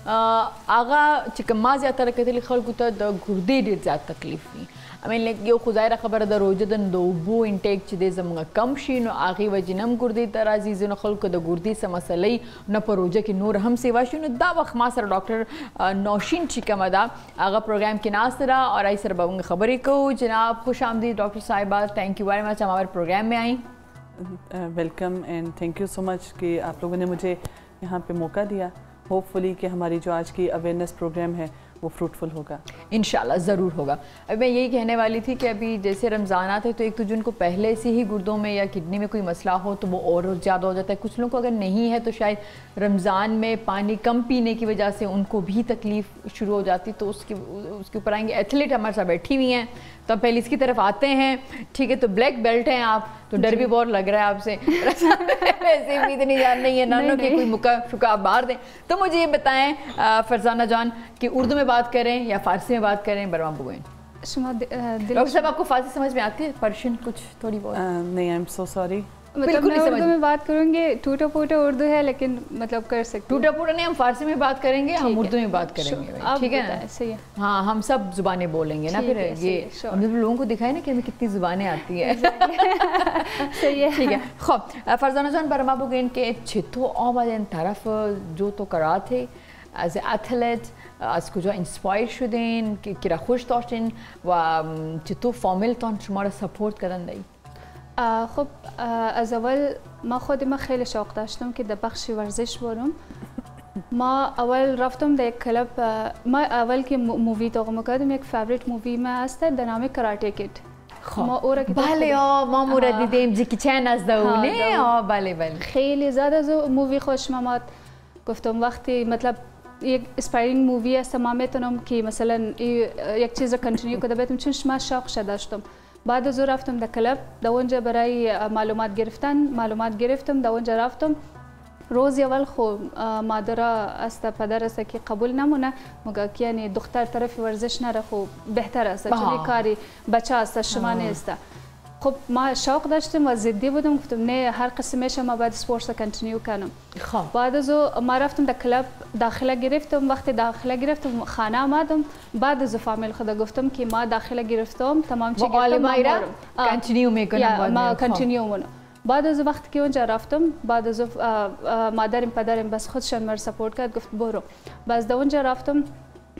هغه چې کوم ما زیاتره کتلي خلکو ته د ګردې ډېر زیات تکلیف وي امین لایک یو خو ظاهره خبره د روژه د اوبو انټیک چې دی زموږ کم شي نو هغې وجې نه هم ګردې ته راځي ځینو خلکو د ګردې څه مسلې نه په روژه کې نور هم سیوا شي نو دا وخت ما سره ډاکټر نوشین چې کومه ده هغه پروګرام کې ناسته ده اور آئی سره به موږ خبرې کوو جناب خوش آمدید ڈاکٹر صاحبہ تھینک یو ویری مچ ہمارے پروگرام میں آئیں ویلکم اینڈ تھینک یو سو مچ کہ آپ لوگوں نے مجھے یہاں پہ موقع دیا ہوپ فلی کہ ہماری جو آج کی اویئرنیس پروگرام ہے وہ فروٹفل ہوگا انشاءاللہ ضرور ہوگا اب میں یہی کہنے والی تھی کہ ابھی جیسے رمضانات ہے تو ایک تو جن کو پہلے سے ہی گردوں میں یا کڈنی میں کوئی مسئلہ ہو تو وہ اور زیادہ ہو جاتا ہے کچھ لوگوں کو اگر نہیں ہے تو شاید رمضان میں پانی کم پینے کی وجہ سے ان کو بھی تکلیف شروع ہو جاتی تو اس کے اوپر آئیں گے ایتھلیٹ ہمارے ساتھ بیٹھی ہوئی ہیں تو پہلے اس کی طرف آتے ہیں ٹھیک ہے تو بلیک بیلٹ ہیں آپ تو ڈر بھی بہت لگ رہا ہے آپ سے ویسے بھی اتنی جان نہیں ہے نانوں کی کوئی مکہ شکا آپ باہر دیں تو مجھے یہ بتائیں فرزانہ جان کہ اردو میں بات کریں یا فارسی میں بات کریں برما بگوئیں ڈاکٹر صاحب آپ کو فارسی سمجھ میں آتی ہے پرشین کچھ تھوڑی بہت نہیں آئی ایم سو سوری مطلب میں اردو میں بات کروں گے ٹوٹا پوٹا اردو ہے لیکن مطلب کر سکتے ٹوٹا پوٹا نہیں ہم فارسی میں بات کریں گے ہم اردو میں بات کریں گے ٹھیک ہے نا صحیح ہے ہاں ہم سب زبانیں بولیں گے نا پھر یہ لوگوں کو دکھائے نا کہ ہمیں کتنی زبانیں آتی ہیں صحیح ہے ٹھیک ہے خب فرزانہ جان برما بگین کے چھتو آمدن طرف جو تو کرا تھے از اتھلیت از کجا انسپایر شدین که را خوش داشتین و چطور فامیلتان شما را سپورت کردن دایی؟ خب از اول ما خودم خیلی شوق داشتم که در بخش ورزش برم ما اول رفتم در یک کلب ما اول که مووی تاقم کردم یک فیوریت مووی ما هست در نام کراته کید بله ما مورد دیدیم جیکی چین از دونه بله بله خیلی زیاد از مووی خوشم آمد گفتم وقتی مطلب یک اسپایرینگ مووی است ما میتونم که مثلا یک چیز را کنتینیو کنم بهتون چون ما شوق داشتم بعد از رفتم در کلب در اونجا برای معلومات گرفتم در اونجا رفتم روز اول خو مادر است پدر است که قبول نمونه مگه که یعنی دختر طرف ورزش نره خو بهتر است چون کاری بچه است شما نیست خب ما شوق داشتم و ضدی بودم، گفتم نه هر قسمش ما باید اسپورتس رو کنتینیو کنم. بعد از ما رفتم در کلاب داخله گرفتم. وقتی داخله گرفتم خانه آمدم، بعد از فامیل خدا گفتم که ما داخله گرفتم تمام چی گرفتم کنتینیو میکنم، ما کنتینیو مونم. بعد از وقتی که اونجا رفتم، بعد از مادرم پدرم بس خودشان مرا سپورت کرد، گفت برو. بعد در اونجا رفتم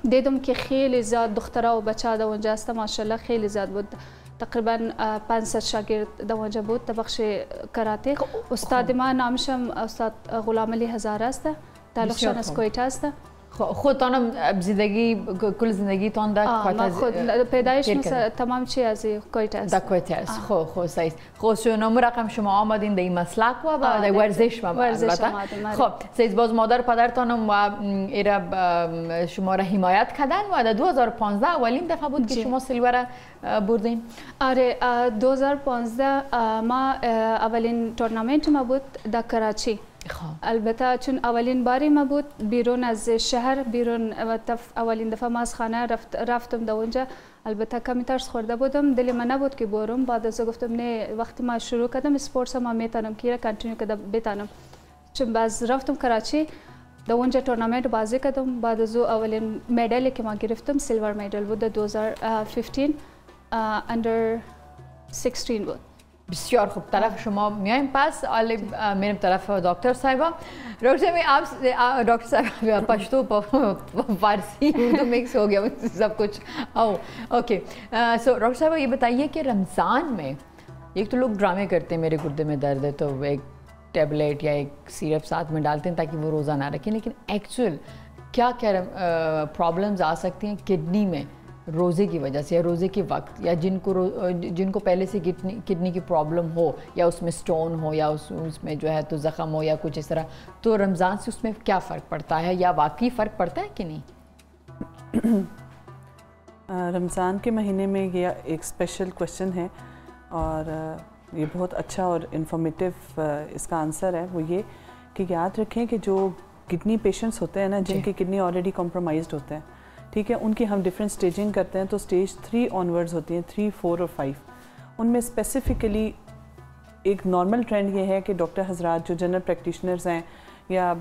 دیدم که خیلی زیاد دخترها و بچه‌ها در اونجا هستن، ماشاءالله خیلی زیاد بود. تقریبا 500 شاگرد در اونجا بود در بخش کراته. استاد ما نامشم استاد غلام علی هزاره است، تعلقشان از کویت است. خودتانم زندگی کل زندگیتان در کویت است؟ خود پیدایش تمام چی از کویت است. در کویت است. خب صحیح. خب شما رقم شما آمدین در این مسلک و در ورزش و البته. خب صحیح. باز مادر پدرتانم و ایرا شما را حمایت کردن و در 2015 اولین دفعه بود که شما سیلور بردین؟ آره 2015 ما اولین تورنمنت ما بود در کراچی. البته چون اولین باری ما بود بیرون از شهر، بیرون اولین دفعه ما از خانه رفتم در اونجا. البته کمی ترس خورده بودم، دل من نبود که برم. بعد از گفتم نه وقتی ما شروع کردم اسپورتس ما میتونم که کنتینیو کنم بتونم. چون باز رفتم کراچی در اونجا تورنمنت بازی کردم. بعد از اولین مدالی که ما گرفتم سیلور مدال بود در 2015 اندر 16 بود. بسیار خوب. طرف شما میایم پس حالا میریم طرف دکتر صاحبہ. ڈاکٹر صاحب پشتو فارسی اردو مکس ہو گیا سب کچھ. اوکے سو ڈاکٹر صاحبہ یہ بتائیے کہ رمضان میں ایک تو لوگ ڈرامے کرتے ہیں میرے گردے میں درد ہے تو ایک ٹیبلیٹ یا ایک سیرپ ساتھ میں ڈالتے ہیں تاکہ وہ روزہ نہ رکھیں، لیکن ایکچوئل کیا کیا پرابلمز آ سکتی ہیں کڈنی میں روزے کی وجہ سے یا روزے کے وقت، یا جن کو پہلے سے کڈنی کی پرابلم ہو یا اس میں سٹون ہو یا اس میں جو ہے تو زخم ہو یا کچھ اس طرح، تو رمضان سے اس میں کیا فرق پڑتا ہے یا واقعی فرق پڑتا ہے کہ نہیں؟ رمضان کے مہینے میں یہ ایک اسپیشل کویشچن ہے اور یہ بہت اچھا اور انفارمیٹیو اس کا آنسر ہے. وہ یہ کہ یاد رکھیں کہ جو کڈنی پیشنٹس ہوتے ہیں نا جن کی کڈنی آلریڈی کمپرومائزڈ ہوتے ہیں، ٹھیک ہے، ان کی ہم ڈفرینٹ سٹیجنگ کرتے ہیں تو سٹیج 3 آنورڈز ہوتی ہیں، 3، 4 اور 5. ان میں اسپیسیفکلی ایک نارمل ٹرینڈ یہ ہے کہ ڈاکٹر حضرات جو جنرل پریکٹیشنرز ہیں یا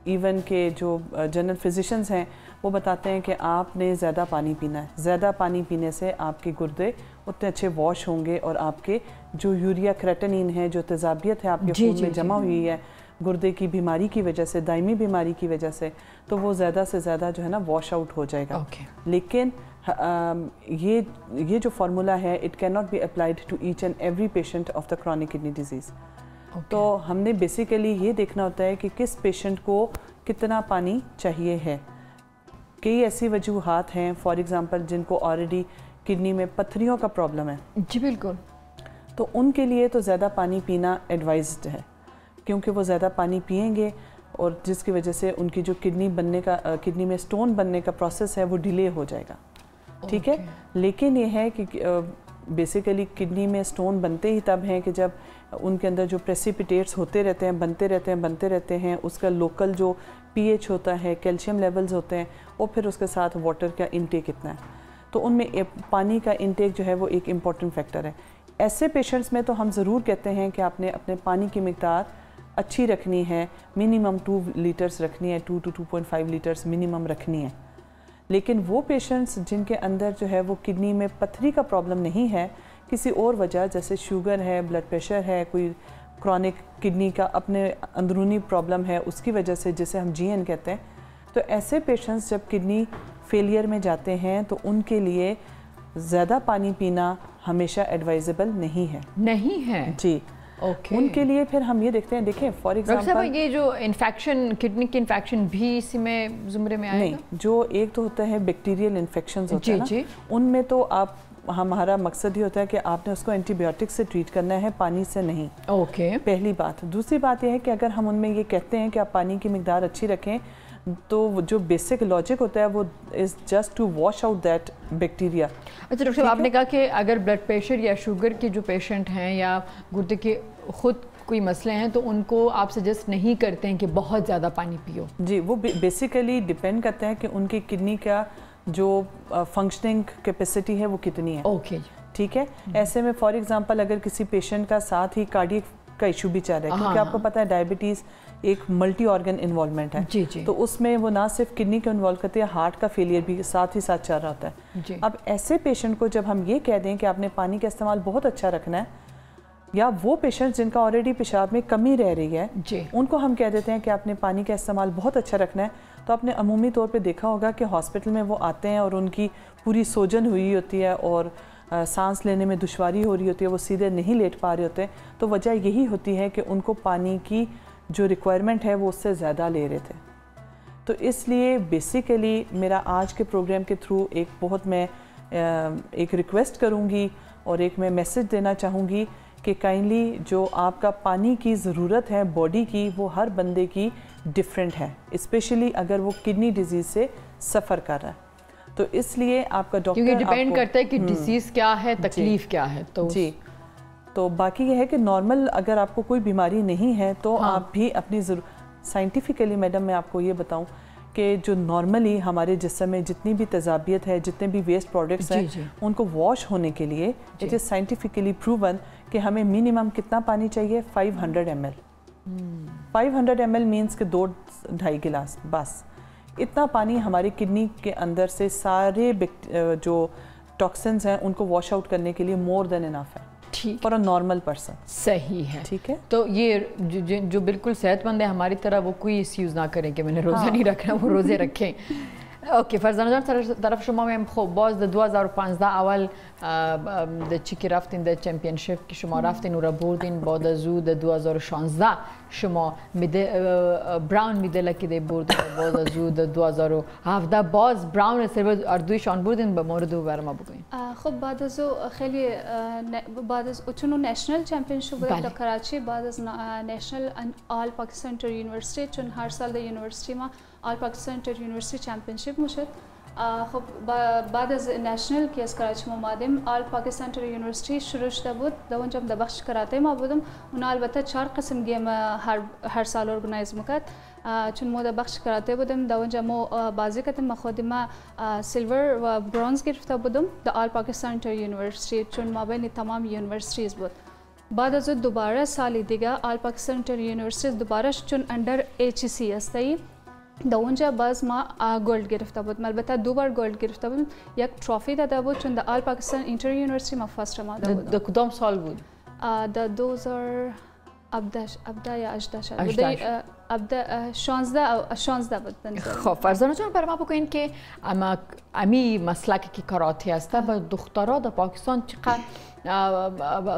ایون کہ جو جنرل فزیشنز ہیں وہ بتاتے ہیں کہ آپ نے زیادہ پانی پینا ہے. زیادہ پانی پینے سے آپ کے گردے اتنے اچھے واش ہوں گے اور آپ کے جو یوریا کریٹنین ہے، جو تیزابیت ہے آپ کے خون میں جمع ہوئی ہے گردے کی بیماری کی وجہ سے، دائمی بیماری کی وجہ سے، تو وہ زیادہ سے زیادہ جو ہے نا واش آؤٹ ہو جائے گا. لیکن یہ جو فارمولا ہے اٹ کین ناٹ بی اپلائڈ ٹو ایچ اینڈ ایوری پیشنٹ آف دا کرونک کڈنی ڈیزیز. تو ہم نے بیسیکلی یہ دیکھنا ہوتا ہے کہ کس پیشنٹ کو کتنا پانی چاہیے ہے. کئی ایسی وجوہات ہیں، فار ایگزامپل جن کو آلریڈی کڈنی میں پتھریوں کا پرابلم ہے. جی بالکل. تو ان کے لیے تو زیادہ پانی پینا ایڈوائزڈ ہے کیونکہ وہ زیادہ پانی پئیں گے اور جس کی وجہ سے ان کی جو کڈنی میں سٹون بننے کا پروسیس ہے وہ ڈیلے ہو جائے گا. ٹھیک ہے. لیکن یہ ہے کہ بیسیکلی کڈنی میں سٹون بنتے ہی تب ہیں کہ جب ان کے اندر جو پریسیپیٹیٹس ہوتے رہتے ہیں، بنتے رہتے ہیں، اس کا لوکل جو پی ایچ ہوتا ہے، کیلشیم لیولز ہوتے ہیں، اور پھر اس کے ساتھ واٹر کا انٹیک کتنا ہے. تو ان میں پانی کا انٹیک جو ہے وہ ایک امپورٹنٹ فیکٹر ہے. ایسے پیشنٹس میں تو ہم ضرور کہتے ہیں کہ آپ نے اپنے پانی کی مقدار اچھی رکھنی ہے، منیمم 2 لیٹرز رکھنی ہے، 2 to 2.5 لیٹرز منیمم رکھنی ہے. لیکن وہ پیشنٹس جن کے اندر جو ہے وہ کڈنی میں پتھری کا پرابلم نہیں ہے، کسی اور وجہ جیسے شوگر ہے، بلڈ پریشر ہے، کوئی کرونک کڈنی کا اپنے اندرونی پرابلم ہے اس کی وجہ سے جسے ہم GN کہتے ہیں، تو ایسے پیشنٹس جب کڈنی فیلئر میں جاتے ہیں تو ان کے لیے زیادہ پانی پینا ہمیشہ ایڈوائزبل نہیں ہے. جی ان کے لیے پھر ہم یہ دیکھتے ہیں، دیکھیں فار ایگزامپل یہ جو انفیکشن کڈنی کی انفیکشن بھی اسی میں زمرے میں آئے گا؟ نہیں، جو ایک تو ہوتا ہے بیکٹیریل انفیکشنز ہوتے ہیں نا، ان میں تو ہمارا مقصد یہ ہوتا ہے کہ آپ نے اس کو اینٹی بایوٹک سے ٹریٹ کرنا ہے، پانی سے نہیں. پہلی بات. دوسری بات یہ ہے کہ اگر ہم ان میں یہ کہتے ہیں کہ آپ پانی کی مقدار اچھی رکھیں تو جو بیسک لاجک ہوتا ہے وہ از جسٹ ٹو واش آؤٹ دیٹ بیکٹیریا. اچھا ڈاکٹر صاحب آپ نے کہا کہ اگر بلڈ پریشر یا شوگر کے جو پیشنٹ ہیں یا گردے کے خود کوئی مسئلے ہیں تو ان کو آپ سجیسٹ نہیں کرتے ہیں کہ بہت زیادہ پانی پیو. جی وہ بیسیکلی ڈیپینڈ کرتا ہے کہ ان کی کڈنی کا جو فنکشننگ کیپیسٹی ہے وہ کتنی ہے. ٹھیک ہے. ایسے میں فار ایگزامپل اگر کسی پیشنٹ کا ساتھ ہی کارڈیک کا ایشو بھی چل رہا ہے, کیونکہ آپ کو پتہ ہے ڈائبٹیز ایک ملٹی آرگن انوالومنٹ ہے, تو اس میں وہ نہ صرف کڈنی کو انوالو کرتی ہے, ہارٹ کا فیلئر بھی ساتھ ہی ساتھ چل رہا ہوتا ہے. اب ایسے پیشنٹ کو جب ہم یہ کہہ دیں کہ آپ نے پانی کا استعمال بہت اچھا رکھنا ہے, یا وہ پیشنٹ جن کا آلریڈی پیشاب میں کمی رہ رہی ہے ان کو ہم کہہ دیتے ہیں کہ آپ نے پانی کا استعمال بہت اچھا رکھنا ہے, تو آپ نے عمومی طور پہ دیکھا ہوگا کہ ہاسپٹل میں وہ آتے ہیں اور ان کی پوری سوجن ہوئی ہوتی ہے اور سانس لینے میں دشواری ہو رہی ہوتی ہے, وہ سیدھے نہیں لیٹ پا رہے ہوتے, تو وجہ یہی ہوتی ہے کہ ان کو پانی کی جو ریکوائرمنٹ ہے وہ اس سے زیادہ لے رہے تھے. تو اس لیے بیسیکلی میرا آج کے پروگرام کے تھرو میں ایک ریکویسٹ کروں گی اور ایک میں میسج دینا چاہوں گی کہ کائنڈلی جو آپ کا پانی کی ضرورت ہے باڈی کی, وہ ہر بندے کی ڈفرینٹ ہے, اسپیشلی اگر وہ کڈنی ڈیزیز سے سفر کر رہا ہے. تو اس لیے آپ کا ڈاکٹر, کیونکہ ڈیپینڈ کرتا ہے کہ ڈیزیز کیا ہے, تکلیف کیا ہے. تو باقی یہ ہے کہ نارمل اگر آپ کو کوئی بیماری نہیں ہے تو آپ بھی اپنی سائنٹیفکلی میڈم میں آپ کو یہ بتاؤں کہ جو نارملی ہمارے جسم میں جتنی بھی تیزابیت ہے, جتنے بھی ویسٹ پروڈکٹس ہیں, ان کو واش ہونے کے لیے اٹ از سائنٹیفکلی پروون کہ ہمیں منیمم کتنا پانی چاہیے, 500 ml. 500 ml مینس کہ 2-2.5 گلاس, بس اتنا پانی ہماری کڈنی کے اندر سے سارے جو ٹاکسنز ہیں ان کو واش آؤٹ کرنے کے لیے مور دین انف ہے فار اے نارمل پرسن. صحیح ہے. ٹھیک ہے, تو یہ جو بالکل صحت مند ہے ہماری طرح, وہ کوئی اس یوز نہ کریں کہ میں نے روزہ نہیں رکھنا, وہ روزے رکھیں. اوکی فرزانه جان طرف شما هم خب باز در 2015 اول در چی که رفتین در چمپیونشیپ که شما رفتین و را بردین, بعد از او در 2016 شما براون میدل که بردین, بعد از او در 2017 باز براون سیلور اردویشان بردین. به مورد او برام بگوین. خب بعد از او خیلی بعد از چون نشنل چمپیونشیپ بود در کراچی, بعد از نشنل آل پاکستان انتر یونیورسیتی, چون هر سال در یونیورسیتی ما آل پاکستان انتر یونیورسیتی چمپیونشیپ میشد. خب بعد از نشنل که از کراچی ما اومدیم, آل پاکستان انتر یونیورسیتی شروع شده بود. در اونجا در بخش کراته ما بودم. اون البته 4 قسم گیم هر سال ارگانایز میکرد, چون ما در بخش کراته بودیم. در اونجا ما بازی کردیم. ما خود ما سیلور و برونز گرفته بودم در آل پاکستان انتر یونیورسیتی, چون ما بین تمام یونیورسیتیز بود. بعد از دوباره سال دیگه آل پاکستان انتر یونیورسیتی دوباره چون اندر HEC است, در اونجا باز ما گولد گرفته بودم. البته 2 بار گولد گرفته بودم. یک ترافی داده بود, چون در آل پاکستان انتر یونیورسیتی ما فرست آمده بودم. در کدام سال بود؟ در 2017 یا 18 شاید بود. 16 بود. خب فرزانه جان برای ما بگوین که امی مسلکی که کراته است و دخترها در پاکستان چقدر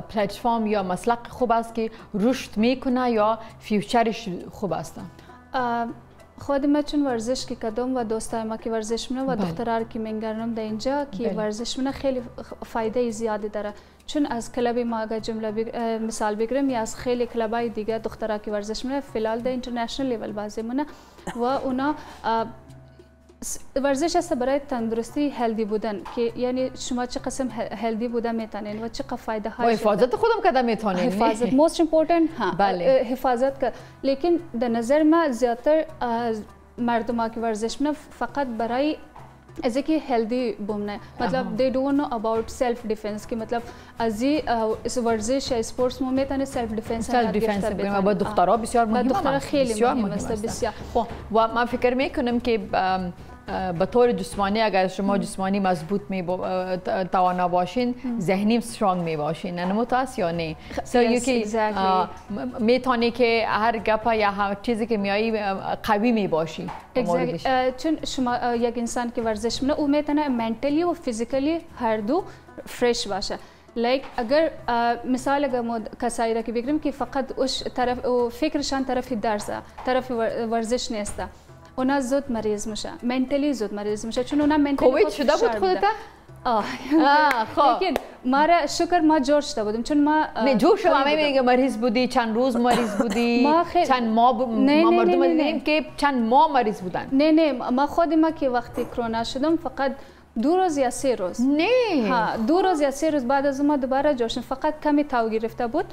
پلتفرم یا مسلک خوب است که رشد میکنه یا فیوچرش خوب است؟ خود ما چون ورزش که کردم و دوستای ما که ورزش میکنن و دخترها که میگردم در اینجا که ورزش میکنن خیلی فایده زیادی داره. چون از کلب ما اگر مثال بگیرم یا از خیلی کلبای دیگه دخترها که ورزش میکنن فی الحال در اینترنشنال لیول بازی میکنن و اونا ورزش است برای تندرستی هلدی بودن, که یعنی شما چه قسم هلدی بودن میتونین و چه فایده ها. و حفاظت خودم کردن میتونین. حفاظت موست امپورتنت. ها بله حفاظت کرد. لیکن در نظر ما زیادتر مردم که ورزش میکنن فقط برای از اینکه هلدی بمونه, مطلب they don't know about self defense, که مطلب از این ورزش یا اسپورتس ما میتونه self defense بکنه. و دخترها بسیار مهمه. دخترها خیلی مهمه است بسیار. و من فکر میکنم که به طور جسمانی اگر شما جسمانی مضبوط توانا باشین, ذهنی استرانگ می باشین, نه متأسیانه. یکی میتونی که هر گپا یا هر چیزی که میایی قوی می باشی. چون شما یک انسان که ورزش میکنه او میتونه منتلی و فیزیکلی هر دو فرش باشه. لایک اگر مثال اگر ما کسایی را که بگیریم که فقط اش طرف فکرشان طرف درس طرف ورزش نیست, اونا زود مریض میشه, منتلی زود مریض میشه, چون اونا منتلی کووید شده بود خودت؟ خب لیکن ما را شکر ما جور شده بودیم, چون ما نه جور شما میگه مریض بودی, چند روز مریض بودی, چند ماه ما مردم دیدیم که چند ماه مریض بودن. نه ما خود ما که وقتی کرونا شدم فقط 2 روز یا 3 روز نه ها 2 روز یا 3 روز بعد از ما دوباره جوشن فقط کمی تاو گرفته بود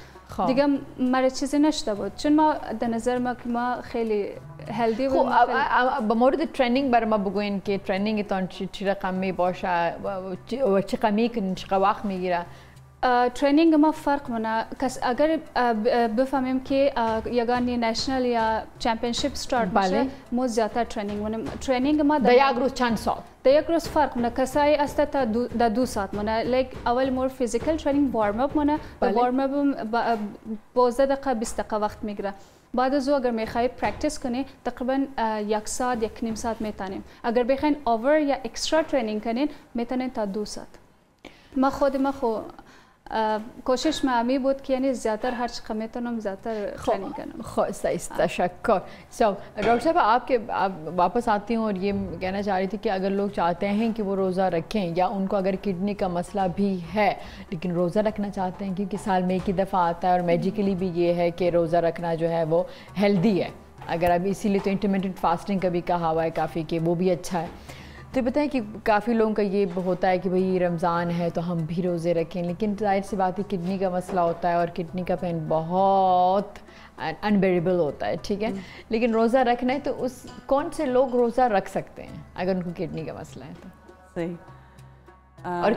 دیگه مرا چیزی نشده بود چون ما در نظر ما خیلی هلدی بود. به مورد ترینینگ بر ما بگوین که ترینینگ تان چه رقمی باشه و چه قمی که چه وقت میگیره؟ ترینینگ ما فرق مونه اگر بفهمیم که یگانی نشنل یا چمپیونشیپ استارت بشه ما زیادتر ترینینگ مونه. ترینینگ ما در یک روز چند ساعت؟ در یک روز فرق مونه. کسایی است تا در 2 ساعت مونه. لیک اول مور فیزیکال ترینینگ وارم اپ مونه. وارم اپ 12 دقیقه 20 دقیقه وقت میگیره. بعد از او اگر میخوای پرکتیس کنی تقریبا 1 ساعت 1.5 ساعت میتونیم. اگر بخواین اوور یا اکسترا ترینینگ کنین میتونین تا 2 ساعت. ما کوشش معمی بود که یعنی زیادتر هر چقدر میتونم زیادتر ٹریننگ کنم. تشکر. ڈاکٹر صاحب آپ کے واپس آتی ہوں اور یہ کہنا چاہ رہی تھی کہ اگر لوگ چاہتے ہیں کہ وہ روزہ رکھیں یا ان کو اگر کڈنی کا مسئلہ بھی ہے لیکن روزہ رکھنا چاہتے ہیں کیونکہ سال میں ایک ہی دفعہ آتا ہے اور میڈیکلی بھی یہ ہے کہ روزہ رکھنا جو ہے وہ ہیلدی ہے. اگر اب اسی لیے تو انٹرمیٹنٹ فاسٹنگ کا بھی کہا ہوا ہے کافی کہ وہ بھی اچھا ہے. تو بتائیں کہ کافی لوگوں کا یہ ہوتا ہے کہ بھئی رمضان ہے تو ہم بھی روزے رکھیں لیکن ظاہر سی بات ہے کڈنی کا مسئلہ ہوتا ہے اور کڈنی کا پین بہت انبیریبل ہوتا ہے ٹھیک ہے لیکن روزہ رکھنا ہے تو اس کون سے لوگ روزہ رکھ سکتے ہیں اگر ان کو کڈنی کا مسئلہ ہے تو صحیح اور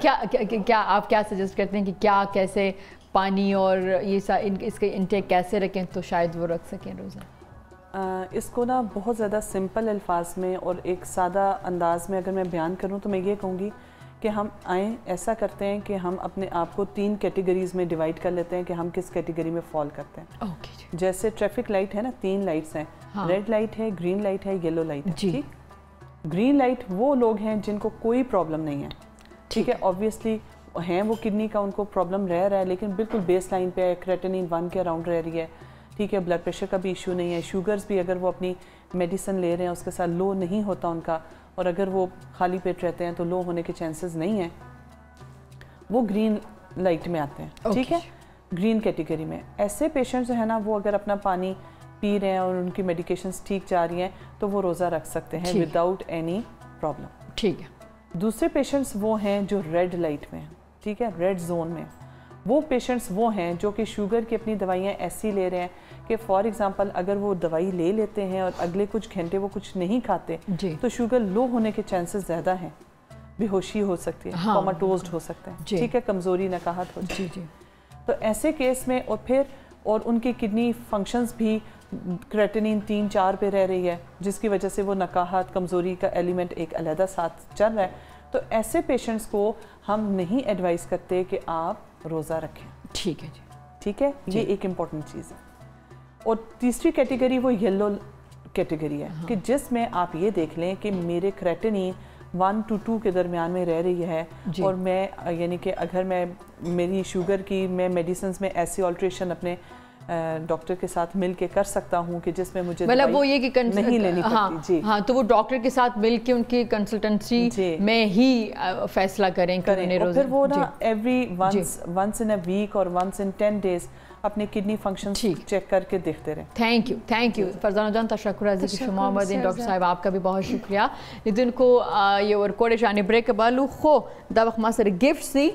کیا آپ کیا سجیسٹ کرتے ہیں کہ کیا کیسے پانی اور یہ اس کے انٹیک کیسے رکھیں تو شاید وہ رکھ سکیں روزہ؟ اس کو نا بہت زیادہ سمپل الفاظ میں اور ایک سادہ انداز میں اگر میں بیان کروں تو میں یہ کہوں گی کہ ہم ایسا کرتے ہیں کہ ہم اپنے آپ کو 3 کیٹیگریز میں ڈیوائیڈ کر لیتے ہیں کہ ہم کس کیٹیگری میں فال کرتے ہیں. جیسے ٹریفک لائٹ ہے نا 3 لائٹس ہیں ریڈ لائٹ ہے گرین لائٹ ہے یلو لائٹ ہے. ٹھیک گرین لائٹ وہ لوگ ہیں جن کو کوئی پرابلم نہیں ہے ٹھیک ہے اوبویسلی ہیں وہ کڈنی کا ان کو پرابلم رہ رہا ہے لیکن بالکل بیس لائن پہ کریٹینین 1 کے اراؤنڈ رہ رہی ہے ٹھیک ہے بلڈ پریشر کا بھی ایشو نہیں ہے شوگرز بھی اگر وہ اپنی میڈیسن لے رہے ہیں اس کے ساتھ لو نہیں ہوتا ان کا اور اگر وہ خالی پیٹ رہتے ہیں تو لو ہونے کے چانسز نہیں ہیں وہ گرین لائٹ میں آتے ہیں ٹھیک ہے گرین کیٹیگری میں. ایسے پیشنٹس جو ہیں نا وہ اگر اپنا پانی پی رہے ہیں اور ان کی میڈیکیشنز ٹھیک جا رہی ہیں تو وہ روزہ رکھ سکتے ہیں وداؤٹ اینی پرابلم ٹھیک ہے. دوسرے پیشنٹس وہ ہیں جو ریڈ لائٹ میں ہیں ٹھیک ہے ریڈ زون میں. وہ پیشنٹس وہ ہیں جو کہ شوگر کی اپنی دوائیاں ایسی لے رہے ہیں کہ فار ایگزامپل اگر وہ دوائی لے لیتے ہیں اور اگلے کچھ گھنٹے وہ کچھ نہیں کھاتے تو شوگر لو ہونے کے چانسز زیادہ ہیں بے ہوشی ہو سکتی ہے کوماٹوزڈ ہو سکتے ہیں ٹھیک ہے کمزوری نکاہت ہو جائے تو ایسے کیس میں اور ان کی کڈنی فنکشنز بھی کریٹینین 3-4 پہ رہ رہی ہے جس کی وجہ سے وہ نکاہت کمزوری کا ایلیمنٹ ایک علیحدہ ساتھ چل رہا ہے تو ایسے پیشنٹس کو ہم نہیں ایڈوائز کرتے کہ آپ روزہ رکھیں ٹھیک ہے جی ٹھیک ہے یہ ایک امپورٹنٹ چیز ہے. اور تیسری کیٹیگری وہ یلو کیٹیگری ہے کہ جس میں آپ یہ دیکھ لیں کہ میرے کریٹینین 1 to 2 کے درمیان میں رہ رہی ہے اور میں یعنی کہ اگر میں میری شوگر کی میں میڈیسنز میں ایسی آلٹریشن اپنے ڈاکٹر کے ساتھ مل کے کر سکتا ہوں کہ جس میں مجھے مطلب وہ یہ کہ نہیں لینی پڑتی جی ہاں تو وہ ڈاکٹر کے ساتھ مل کے ان کی کنسلٹنسی میں ہی فیصلہ کریں کہ پھر وہ نا ایوری ونس ان اے ویک اور ونس ان 10 days اپنے کڈنی فنکشن چیک کر کے دیکھتے رہیں. تھینک یو فرزانہ جان تشکر از که شما آمدین. ڈاکٹر صاحب آپ کا بھی بہت شکریہ. لیدون کو یہ ورکوڈ شانی بریک بالو خو دا وقت ما سر گفت سی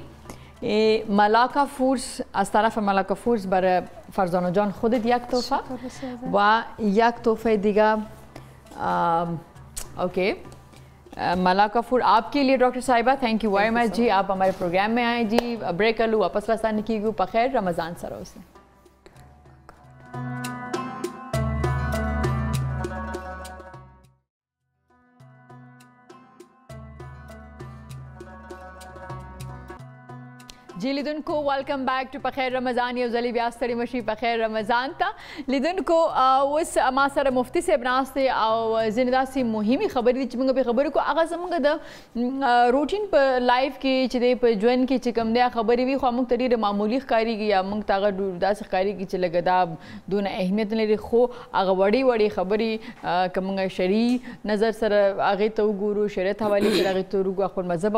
ملاکا فورس از طرف ملاکا فورس برای فرزانه جان خودت یک تحفه و یک تحفه دیگه اوکی ملاکا فور آپ کے لیے ڈاکٹر صاحبہ تھینک یو ویری مچ جی. آپ ہمارے پروگرام میں آئیں جی. بریک لو واپس رسانی کی گو بخیر رمضان سرو سے. جی لیدون کو ویلکم بیک ٹو بخیر رمضان. یو زلی بیاستری مشی بخیر رمضان تا لیدون کو اس ما سره مفتی صاحب ناسته او زنده سي مهمه خبرې دي چې موږ به خبرې کو هغه زموږ د روټین په لایف کې چې د په ژوند کې چې کوم دی خبرې وي خو موږ ته ډېره معمولي ښکارېږي یا موږ ته هغه داسې ښکارېږي چې لږ دا دونه اهمیت نه لري خو هغه وړې خبرې که موږ شرعي نظر سره هغې ته وګورو شریعت حوالې سره هغې ته وګورو خپل مذهب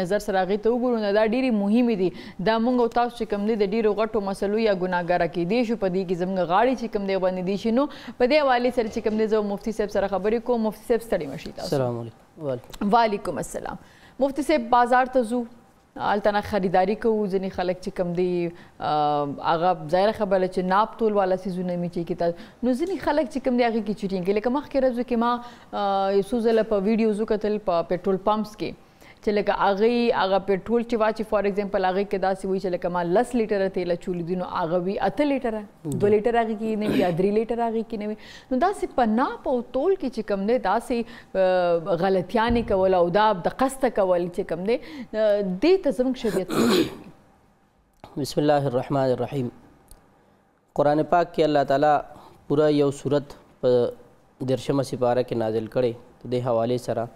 نظر سره هغې ته وګورو نو دا ډېرې مهمې دي. دا مونږ او تاسو چې کوم دی د ډیرو غټو مسلو یا ګناهګاره کېدی شو په دې کې زموږ غاړې چې کوم دی باندې دي شي نو په دې حوالې سره چې کوم دی زه مفتي صاحب سره خبرې کوم. مفتي صاحب ستړي مشي تاسو. السلام علیکم. وعلیکم السلام. مفتی صاحب بازار ته ځو هلته نه خریداري کوو ځینې خلک چې کوم دی هغه ظاهره خبره چې ناپ تول والا څیزونه مې چې کېدل نو ځینې خلک چې کوم دی هغې کې چټینګي لکه مخکې ورځو کې ما یو څو ځله په ویډیوز وکتل په پټرول پمپس کې چې لکه هغه پټرول چې واچي فار ایگزامپل هغې کې داسې وایي چې لکه ما 10 لیټره تیل اچولي دي نو هغه وي 8 لیټره 2 لیټر هغې کې نه وي یا 3 لیټر هغې کې نه وي نو داسې په ناپ او تول کې چې کوم دی داسې غلطیانې کول او دا د قصده کول چې کوم دی دې ته زموږ شریعت بسم الله الرحمن الرحیم قرآن پاک کې الله تعالی پورا یو صورت په 10 سپاره کې نازل کړی د حوالې سره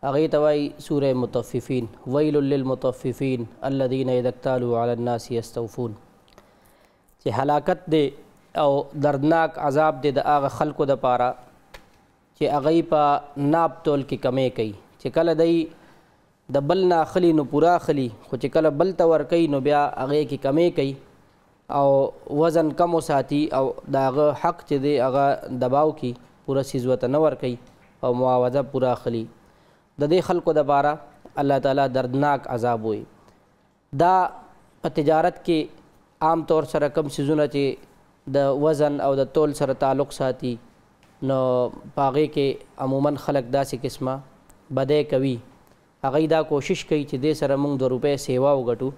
هغې ته وایي سورہ مطففین ویل للمطففین الذین اذا اکتالوا علی الناس یستوفون چې هلاکت دی او دردناک عذاب دی د هغه خلکو دپاره چې هغې په ناپ تول کې کمی کوي چې کله دی د بل نه اخلي نو پوره اخلي خو چې کله بل ته ورکوي نو بیا هغې کې کمی کوي او وزن کم وساتي او د هغه حق چې دی هغه دباو کی پوره څیز ورته نه ورکوي او معاوضه پوره اخلي د دې خلکو دپاره الله تعالی دردناک عذاب وي دا په تجارت کې عام طور سره کم څیزونه چې د وزن او د تول سره تعلق ساتي نو په هغې کې عموما خلک داسې قسمه بدی کوي هغوی دا کوشش کوي چې دې سره موږ 2 روپۍ سیوا وګټو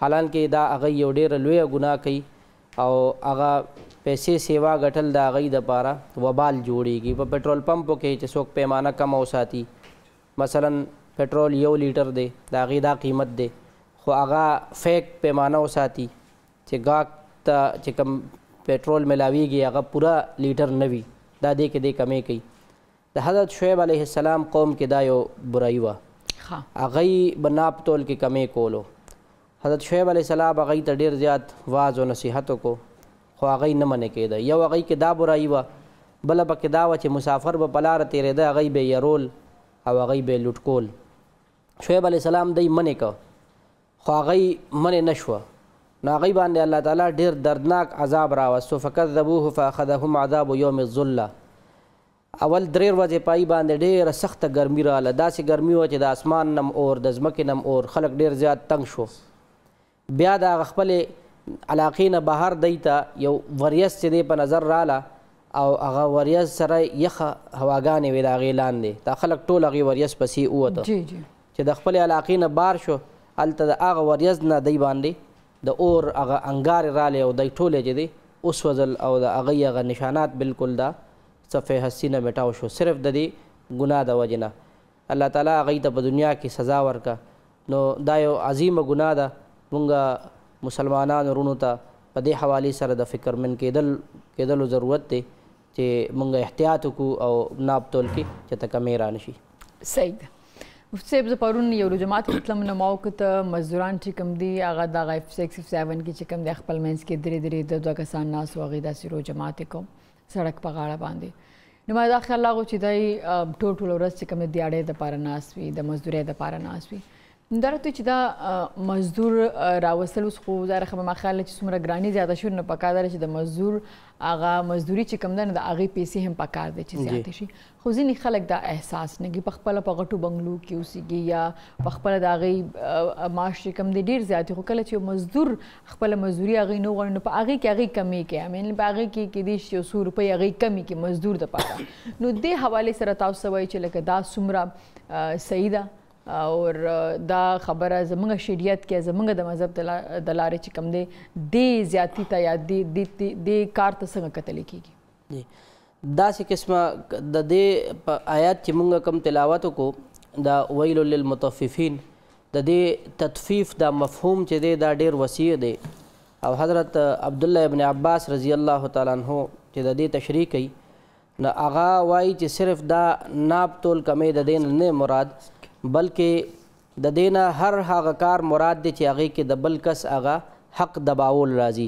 حالانکې دا هغوی یو ډېره لویه ګناه کوي او هغه پیسې سیوا ګټل د هغوی دپاره وبال جوړیږي په پټرول پمپو کې چې څوک پیمانه کم وساتي مثلا پټرول 1 لیټر دی د هغې دا قیمت دی خو هغه فیک پیمانه وساتي چې ګاهک ته چې کوم پټرول ملاویږي هغه پوره لیټر نه وي دا دې کې دې کمی کوي د حضرت شعیب علیه السلام قوم کې دا یو برایي وه هغوی به ناپ تول کې کمی کولو حضرت شعیب علیه السلام هغوی ته ډېر زیات واعظ او نصیحت وکړو خو هغوی نه منې کېده یو هغوی کې دا برایي وه بله پکې دا وه چې مسافر به په لاره تېرېده هغوی به یرول او هغوی به لوټ کول شعیب علیه السلام دی منې که خو هغوی منې نه شوه نو هغوی باندې الله تعالی ډېر دردناک عذاب راوستو فکذبوه فاخذهم عذاب یوم الظله اول 3 ورځې پای باندې ډېره سخته ګرمي راغله داسې ګرمي وه چې د اسمان نم اور د ځمکې نم اور خلک ډېر زیات تنګ شو بیا د هغه خپلې علاقې نه بهر دی ته یو وریځ چې دی په نظر راله او هغه وریځ سره یخه هواګانې وې د هغې لاندې دا خلک ټول هغې وریځ پسې ووته چې د خپلې علاقې نه بار شو هلته د هغه وریځ نه دی باندې د اور هغه انګارې رالی او دی ټول چې دی وسوځل او د هغې هغه نشانات بالکل دا صفحې هستي نه مټاو شو صرف د دې ګناه د وجې نه الله تعالی هغوی ته په دنیا کې سزا ورکړه نو دا یو عظیمه ګناه ده مونږ مسلمانانو وروڼو ته په دې حوالې سره د فکرمند کېدلو ضرورت دی چې مونږ احتیاط وکړو او ناپ تول کې چې ته کمی را نشي صحیح ده مفتی صاحب زه پرون یو رجمات کې تلم نو ما وکته مزدوران چې کوم دي هغه دغه F6 F7 کې چې کوم دی خپل منځ کې درې 2 کسان ناست وو هغوی داسې رجمات یې کوم سړک په غاړه باندې نو ما دا خیال راغو چې دی ټول ورځ چې کوم دیاړۍ دپاره ناست وي د مزدورۍ دپاره ناست وي دا راته چې دا مزدور راوستل اوس خو ظاهره خبره ما خیال چې څومره ګراني زیاته شوې نو پکار ده چې د مزدور هغه مزدوري چې کوم ده نو د هغې پیسې هم پکار دی چې زیاتې شي خو ځینې خلک دا احساس نه کوي پخپله په غټو بنګلو کې اوسېږي یا پخپله د هغې معاش چې کوم دی ډېر زیات خو کله چې یو مزدور خپله مزدوري هغې نه وغواړي نو په هغې کې هغې کمې کوي امین په هغې کې کیدای شي 100 روپۍ هغې کمې کړي مزدور دپاره نو دې حوالې سره تاسو څه وایي چې لکه دا څومره صحیح ده اور دا خبره زموږ شریعت کې زموږ د مذهب د لارې چې کوم دی دې زیاتی ته یا دې کار ته څنګه کتلی کېږي داسې قسمه د دې په آیات چې موږ کوم تلاوت وکړو دا ویل للمطففین د دې تطفیف دا مفهوم چې دی دا ډېر وسیع دی او حضرت عبدالله ابن عباس رضی الله تعالی عنہ چې د دې تشریح کوي نو هغه وایي چې صرف دا ناپ تول کمی د دې نه مراد بلکې د دې نه هر هغه کار مراد دی چې هغې کې د بل کس هغه حق دباول راځي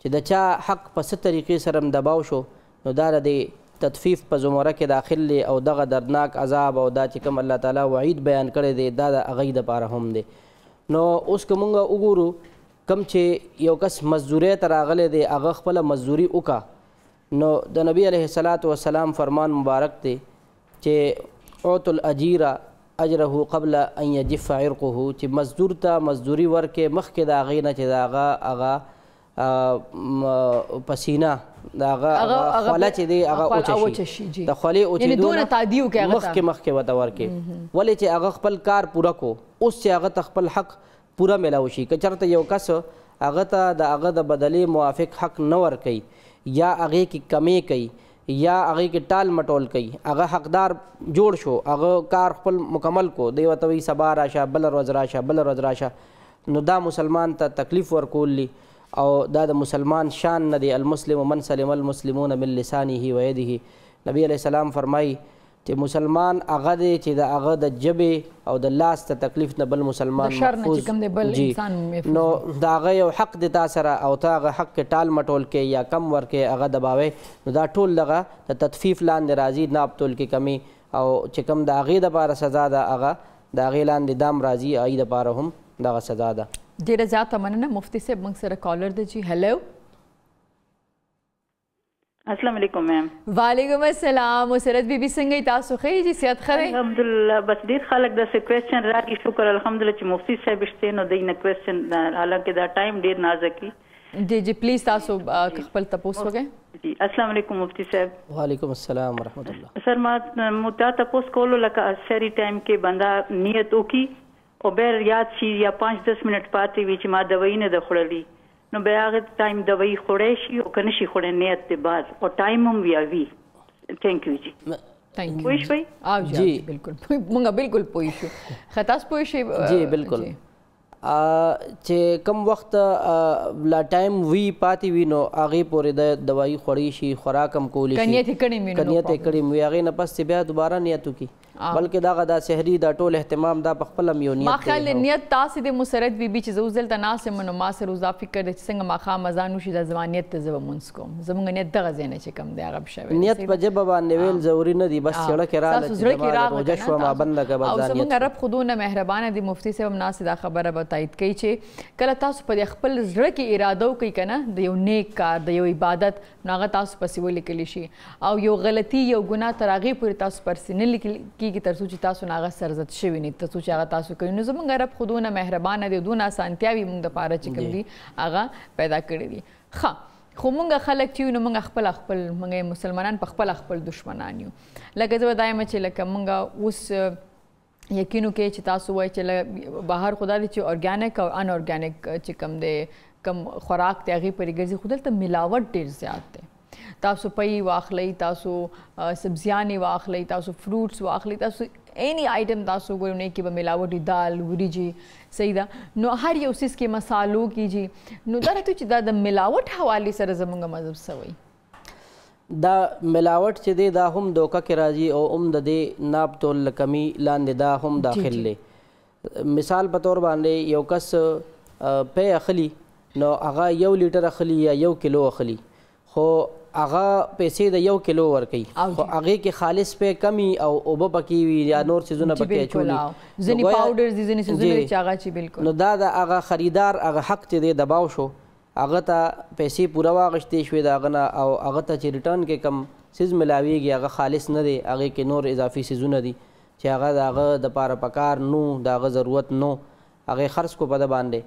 چې د چا حق په څه طریقې سره هم دباو شو نو دا د تطفیف په زمره کې داخل دی او دغه دردناک عذاب او دا چې کوم الله تعالی وعید بیان کړی دی دا د هغوی دپاره هم دی نو اوس که مونږ وګورو کم چې یو کس مزدورۍ ته راغلی دی هغه خپله مزدوري وکړه نو د نبی علیه الصلاة والسلام فرمان مبارک دی چې اعطوا الاجیره اجره قبل ان یجف عرقه چې مزدور ته مزدوري ورکې مخکې د هغې نه چې د هغه پسینه د هغه خوله چې دی هغه اوچه شي د خولې اوچېدو مخکې ورته ورکې ولې چې هغه خپل کار پوره کو اوس چې هغه ته خپل حق پوره میلاو شي که چېرته یو کس هغه ته د هغه د بدلې موافق حق نه ورکوي یا هغې کې کمې کوي یا هغې کې ټال مټول کوي هغه حقدار جوړ شو هغه کار خپل مکمل کو دی ورته وایي سبا راشه بله ورځ راشه بله ورځ راشه نو دا مسلمان ته تکلیف ورکول دي او دا د مسلمان شان نه دی المسلم من سلم المسلمون من لسانه و یده نبی علیه السلام فرمایي چې مسلمان هغه دی چې د هغه د ژبې او د لاس ته تکلیف نه بل مسلمان محفوظ نو د هغه یو حق دی تا سره او ته هغه حق کې ټال مټول کې یا کم ورکې هغه دباوی نو دا ټول دغه د تطفیف لاندې راځي ناپ تول کې کمی او چې کوم د هغې دپاره سزا ده هغه د هغې لاندې دام راځي هغې دپاره هم دغه سزا ده ډېره زیاته مننه مفتي صاحب موږ سره کالر دی جی هلو السلام علیکم میم وعلیکم السلام مسرت بی بی څنګه تاسو ښه جی صحت ښه دی الحمدلله بس ډېر خلک داسې کوېسچن راکړي شکر الحمدلله چې مفتي صاحب شته نو دوی نه کوېسچن حالانکه دا ټایم ډېر نازک وي جی جی پلیز تاسو خپل تپوس وکړئ جی السلام علیکم مفتی صاحب وعلیکم السلام ورحمۃ اللہ سر ما تا تپوس کولو لکه سری ټایم کې بندا نیت وکي او بیر یاد شي یا 5-10 منټ پاتې وي چې ما دوايي نه ده خوړلې نو بیا هغه ټایم دوايي خوړی شي او که نه شي خوړی نیت ته بعد او ټایم هم وي تھینک یو جی تھینک یو پوه شوئ جی بالکل موږ بالکل پوه شو خطاس پوه شئ جی بالکل چې کم وخت لا ټایم وی پاتې وي نو هغې پورې د دوايي خوړی شي خوراک هم کولی شي کنیت یې کړی وي هغې نه پس بیا دوباره نیت وکړي بلکې دغه دا سحري دا ټول اهتمام دا په خپله م یو نیت ما خیال دی نیت تاسې د مسرت بي بي چې زه اوس دلته ناست یم نو ما سره اوس دا فکر دی چې څنګه ماښام اذان وشي دا زما نیت ته زه به مونځ کوم زموږ نیت دغه ځای نه چې کوم دی هغه به شوی نیت په ژبه باندې ویل ضروري نه دي بس زړه کې راغله چې زما روژه شوه ما بنده کړه بس دا نیت زموږ رب خودونه مهربانه دي مفتي صاحب هم ناست دا خبره به تایید کوي چې کله تاسو په خپل زړه کې اراده وکړئ که نه د یو نیک کار د یو عبادت نو هغه تاسو پسې ولیکلی شي او یو غلطي یو ګناه تر هغې پورې تاسو پسې نه لیکل کېږي تر څو چې تاسو نه هغه سرزد شوي نه تر څو چې هغه تاسو کوي نو زموږ رب خودونه مهربانه دی دونه اسانتیاوې موږ دپاره چې کوم دي هغه پیدا کړي دي ښه خو موږ خلک چې یو نو موږ خپل موږ مسلمانان په خپل دشمنان یو لکه زه به دا یم چې لکه موږ اوس یقینو کې چې تاسو وایي چې بهر خدا دی چې ارګانیک او ان ارګانیک چې کوم دی کم خوراک دی هغې پورې ګرځي خو دلته ملاوټ ډېر زیات دی تاسو پی واخلئ تاسو سبزیانې واخلئ تاسو فروټس واخلئ تاسو اینی آئٹم تاسو ګورئ نه کې به ملاوټي دال وریجې صحیح ده نو هر یو څیز کې مسالو کې جي نو دا راته چې دا د ملاوټ حوالې سره زموږ مذهب څه وایي دا ملاوټ چې دی دا هم دوکه کې راځي او هم د دې ناب تول کمی لاندې دا هم داخل دی مثال په طور باندې یو کس پی اخلي نو هغه 1 لیټر اخلي یا 1 کیلو اخلي خو هغه پیسې د 1 کیلو ورکوي خو هغې کې خالص پی کمی او اوبه پکې وي یا نور څیزونه پکې اچولي نو دا د هغه خریدار هغه حق چې دی دباو شو هغه ته پیسې پوره واغشتې شوې د هغه نه او هغه ته چې ریټرن کې کم څیز ملاویږي هغه خالص نه دی هغې کې نور اضافي څیزونه دي چې هغه د هغه دپاره پکار نو د هغه ضرورت نو هغې خرڅ کو په ده باندې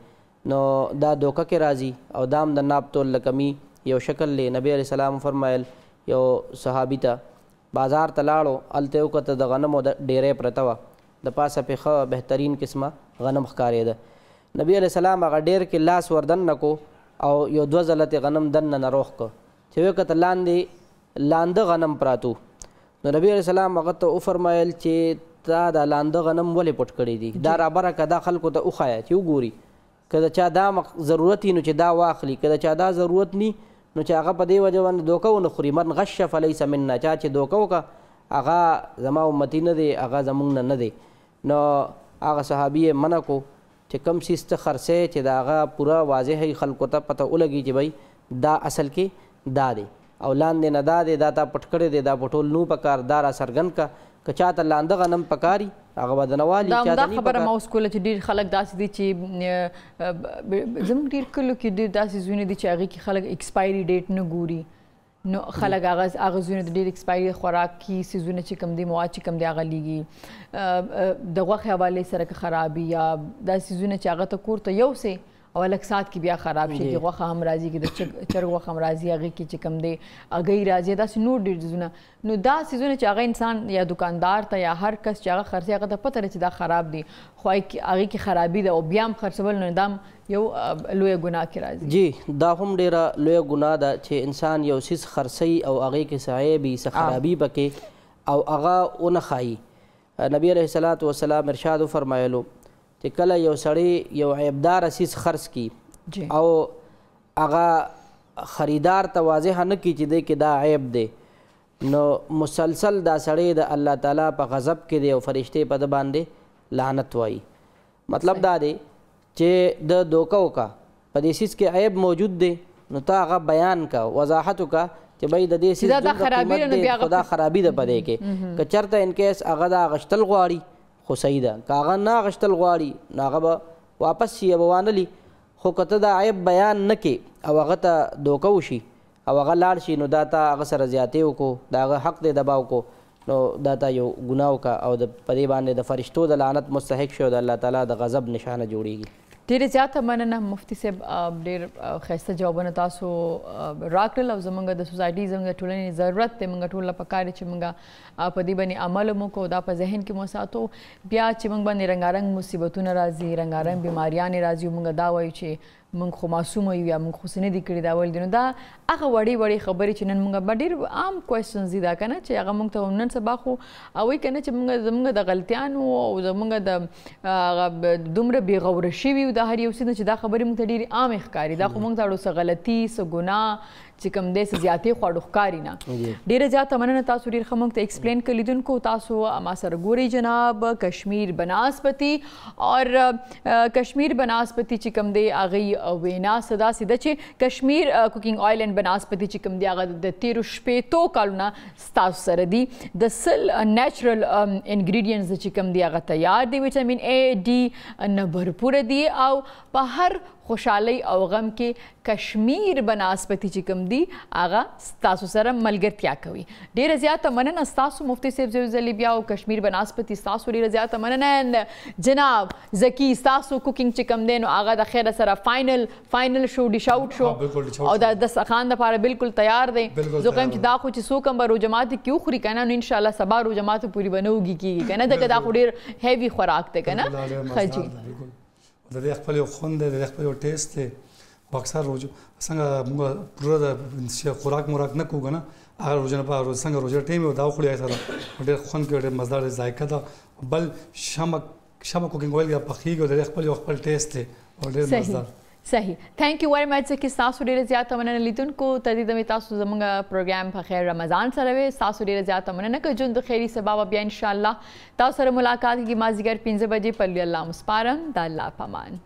نو دا دوکه کې راځي او دا هم د ناب تول له کمی یو شکل دی نبی علیه السلام فرمایل یو صحابي ته بازار ته لاړو هلته یې وکته د غنمو ډیری پرته وه د پاسه پې ښه بهترین قسمه غنم ښکارېده نبی علیه السلام هغه ډیر کې لاس وردن نه کو او یو 2 ځله ترې غنم دننه نه روغ که چې ویې کته لاندې لانده غنم پراتو نو نبی علیه السلام هغه ته وفرمایل چې تا دا لانده غنم ولې پټ کړی دي دا رابره که دا خلکو ته وښایه چې وګوري که د چا دا ضرورت وي نو چې دا واخلي که د چا دا ضرورت ني نو چې هغه په دې وجه باندې دوکه ونه خوري من غش فلیس منا چا چې دوکه وکړه هغه زما امتي نه دی هغه زموږ نه دی نو هغه صحابي یې منع کو چې کم څیز ته خرڅی چې د هغه پوره واضح خلکو ته پته ولګي چې بھائی دا اصل کې دا دی او لاندې نه دا دی دا تا پټ کړی دی دا پټول نو پکار دا را څرګند که که چاته لانده غنم پکاري هغه به د نوالي دا خبره ما اوس کوله چې ډېر خلک داسې دي چې زموږ ډېر کلو کې ډېر داسې زویونه دي چې هغې کې خلک ایکسپایري ډیټ نه ګوري نو خلک هغه زونه د ډېر ایکسپایري خوراکي څیزونه چې کوم دي مواد چې کوم دي هغه لیږي د غوښې حوالې سره که خرابي یا دا څیزونه چې هغه ته کور ته یوسې او لږ ساعت کې بیا خراب شي چې غوښه هم راځي کې د چرګ غوښه هم راځي هغې کې چې کوم دی هګۍ راځي داسې نور ډېر څیزونه نو دا څیزونه چې هغه انسان یا دکاندار ته یا هر کس چې هغه خرڅوي هغه ته پته لري چې دا خراب دي خو هغې کې خرابي ده او بیا هم خرڅول نو دا یو لویه ګناه کې راځي جی دا هم ډېره لویه ګناه ده چې انسان یو څیز خرڅوي او هغې کې څه عیب وي څه خرابي پکې او هغه ونه ښایي نبي علیه الصلاة والسلام ارشاد وفرمایلو چې کله یو سړی یو عیبدار څیز خرڅ کړي او هغه خریدار ته واضح نه کړي چې دی کې دا عیب دی نو مسلسل دا سړی د الله تعالی په غضب کې دی او فرشتې په ده باندې لعنت وایي مطلب دا دی چې د دوکه وکړه په دې څیز کې عیب موجود دی نو ته هغه بیان کا وضاحت وکړه چې بھائی د دې څیز قیمت دی خو دا خرابي ده په دې کې که چېرته انکیس هغه دا اغوښتل غواړي خو صحیح ده که هغه نه اغوښتل غواړي نو هغه به واپس شي یا به وانه خو که ته دا عیب بیان نه کې او هغه ته دوکه وشي او هغه لاړ شي نو دا ته هغه سره زیاتې وکړو د هغه حق دی دبا وکړو نو دا ته یو ګناه وکړه او په دې باندې د فرشتو د لعنت مستحق شي او د الله تعالی د غضب نشانه جوړیږي ډېرې زیاته مننه مفتي صاحب ډېر ښایسته جوابونه تاسو راکړل او زموږ د سوسایټي زموږ د ټولنې ضرورت دی موږ ټول له پکار دی چې موږ په دې باندې عمل وکړو دا په ذهن کې مو ساتو بیا چې موږ باندې رنګارنګ مصیبتونه راځي رنګارنګ بیماریانې راځي موږ دا وایو چې موږ خو معصوم یو یا موږ خو څه نه دي کړي دا ویل دي نو دا هغه وړې وړې خبرې چې نن موږ به ډېر عام کوېسچنز دي دا که نه چې هغه موږ ته نن سبا خو وایي که نه چې زموږ د غلطیانو او زموږ د دومره بېغوره شوي د هر یو څه نه چې دا خبرې موږ ته ډېرې عامې ښکاري دا خو موږ ته اړو څه غلطي څه ګناه چې کوم دی څه زیاتې خواړو ښکاري نه ډېره زیاته مننه تاسو ډېر ښه موږ ته ایکسپلین کړي لیدونکو تاسو ما سره ګورئ جناب کشمیر بناسپتي اور کشمیر بناسپتي چې کوم دی هغې وینا څه داسې ده چې کشمیر کوکینګ آیل اینډ بناسپتي چې کوم دی هغه د تېرو شپېتو کالونه ستاسو سره دي د سل نیچرل انګریډینټس چې کوم دی هغه تیار دي ویټامین اے ډي نه بھرپوره دي او په هر خوشحالۍ او غم کې کشمیر بناسپتي چې کوم دي هغه ستاسو سره ملګرتیا کوي ډېره زیاته مننه ستاسو مفتي صاحب یو ځلې بیا او کشمیر بناسپتي ستاسو ډېره زیاته مننه جناب زکي ستاسو کوکینګ چې کوم دی نو هغه د خیره سره فاینل شو ډیش آوټ شو او د دسترخوان دپاره بالکل تیار دی زه وایم چې دا خو چې څوک هم به روژه ماتې کې وخوري که نه نو انشاءالله سبا روژه ماتې پورې به نه اوږي کېږي که نه ځکه دا خو ډېر هیوي خوراک دی که نه ښه جي د دې خپل یو خوند دی د دې خپل یو ټیسټ دی خو اکثر روژه څنګه موږ پوره د خوراک موراک نه کوو که نه هغه روژه نه په څنګه روژه ټیم وي دا وخوري سره ډېر خوند کوي ډېر مزدار ذایقه ده بل شمه کوکینګ اویل یا پخېږي او د دې خپل یو خپل ټیسټ دی او ډېر مزدار صحیح تھینک یو ویری مچ چې تاسو ډېره زیاته مننه لیدونکو تر دې دمې تاسو زموږ پروګرام په خیر رمضان سره وې تاسو ډېره زیاته مننه که ژوند د خیري سبا به بیا انشاءالله تاسو سره ملاقات کېږي مازدیګر 5 بجې په لوی الله مسپارم د الله په امان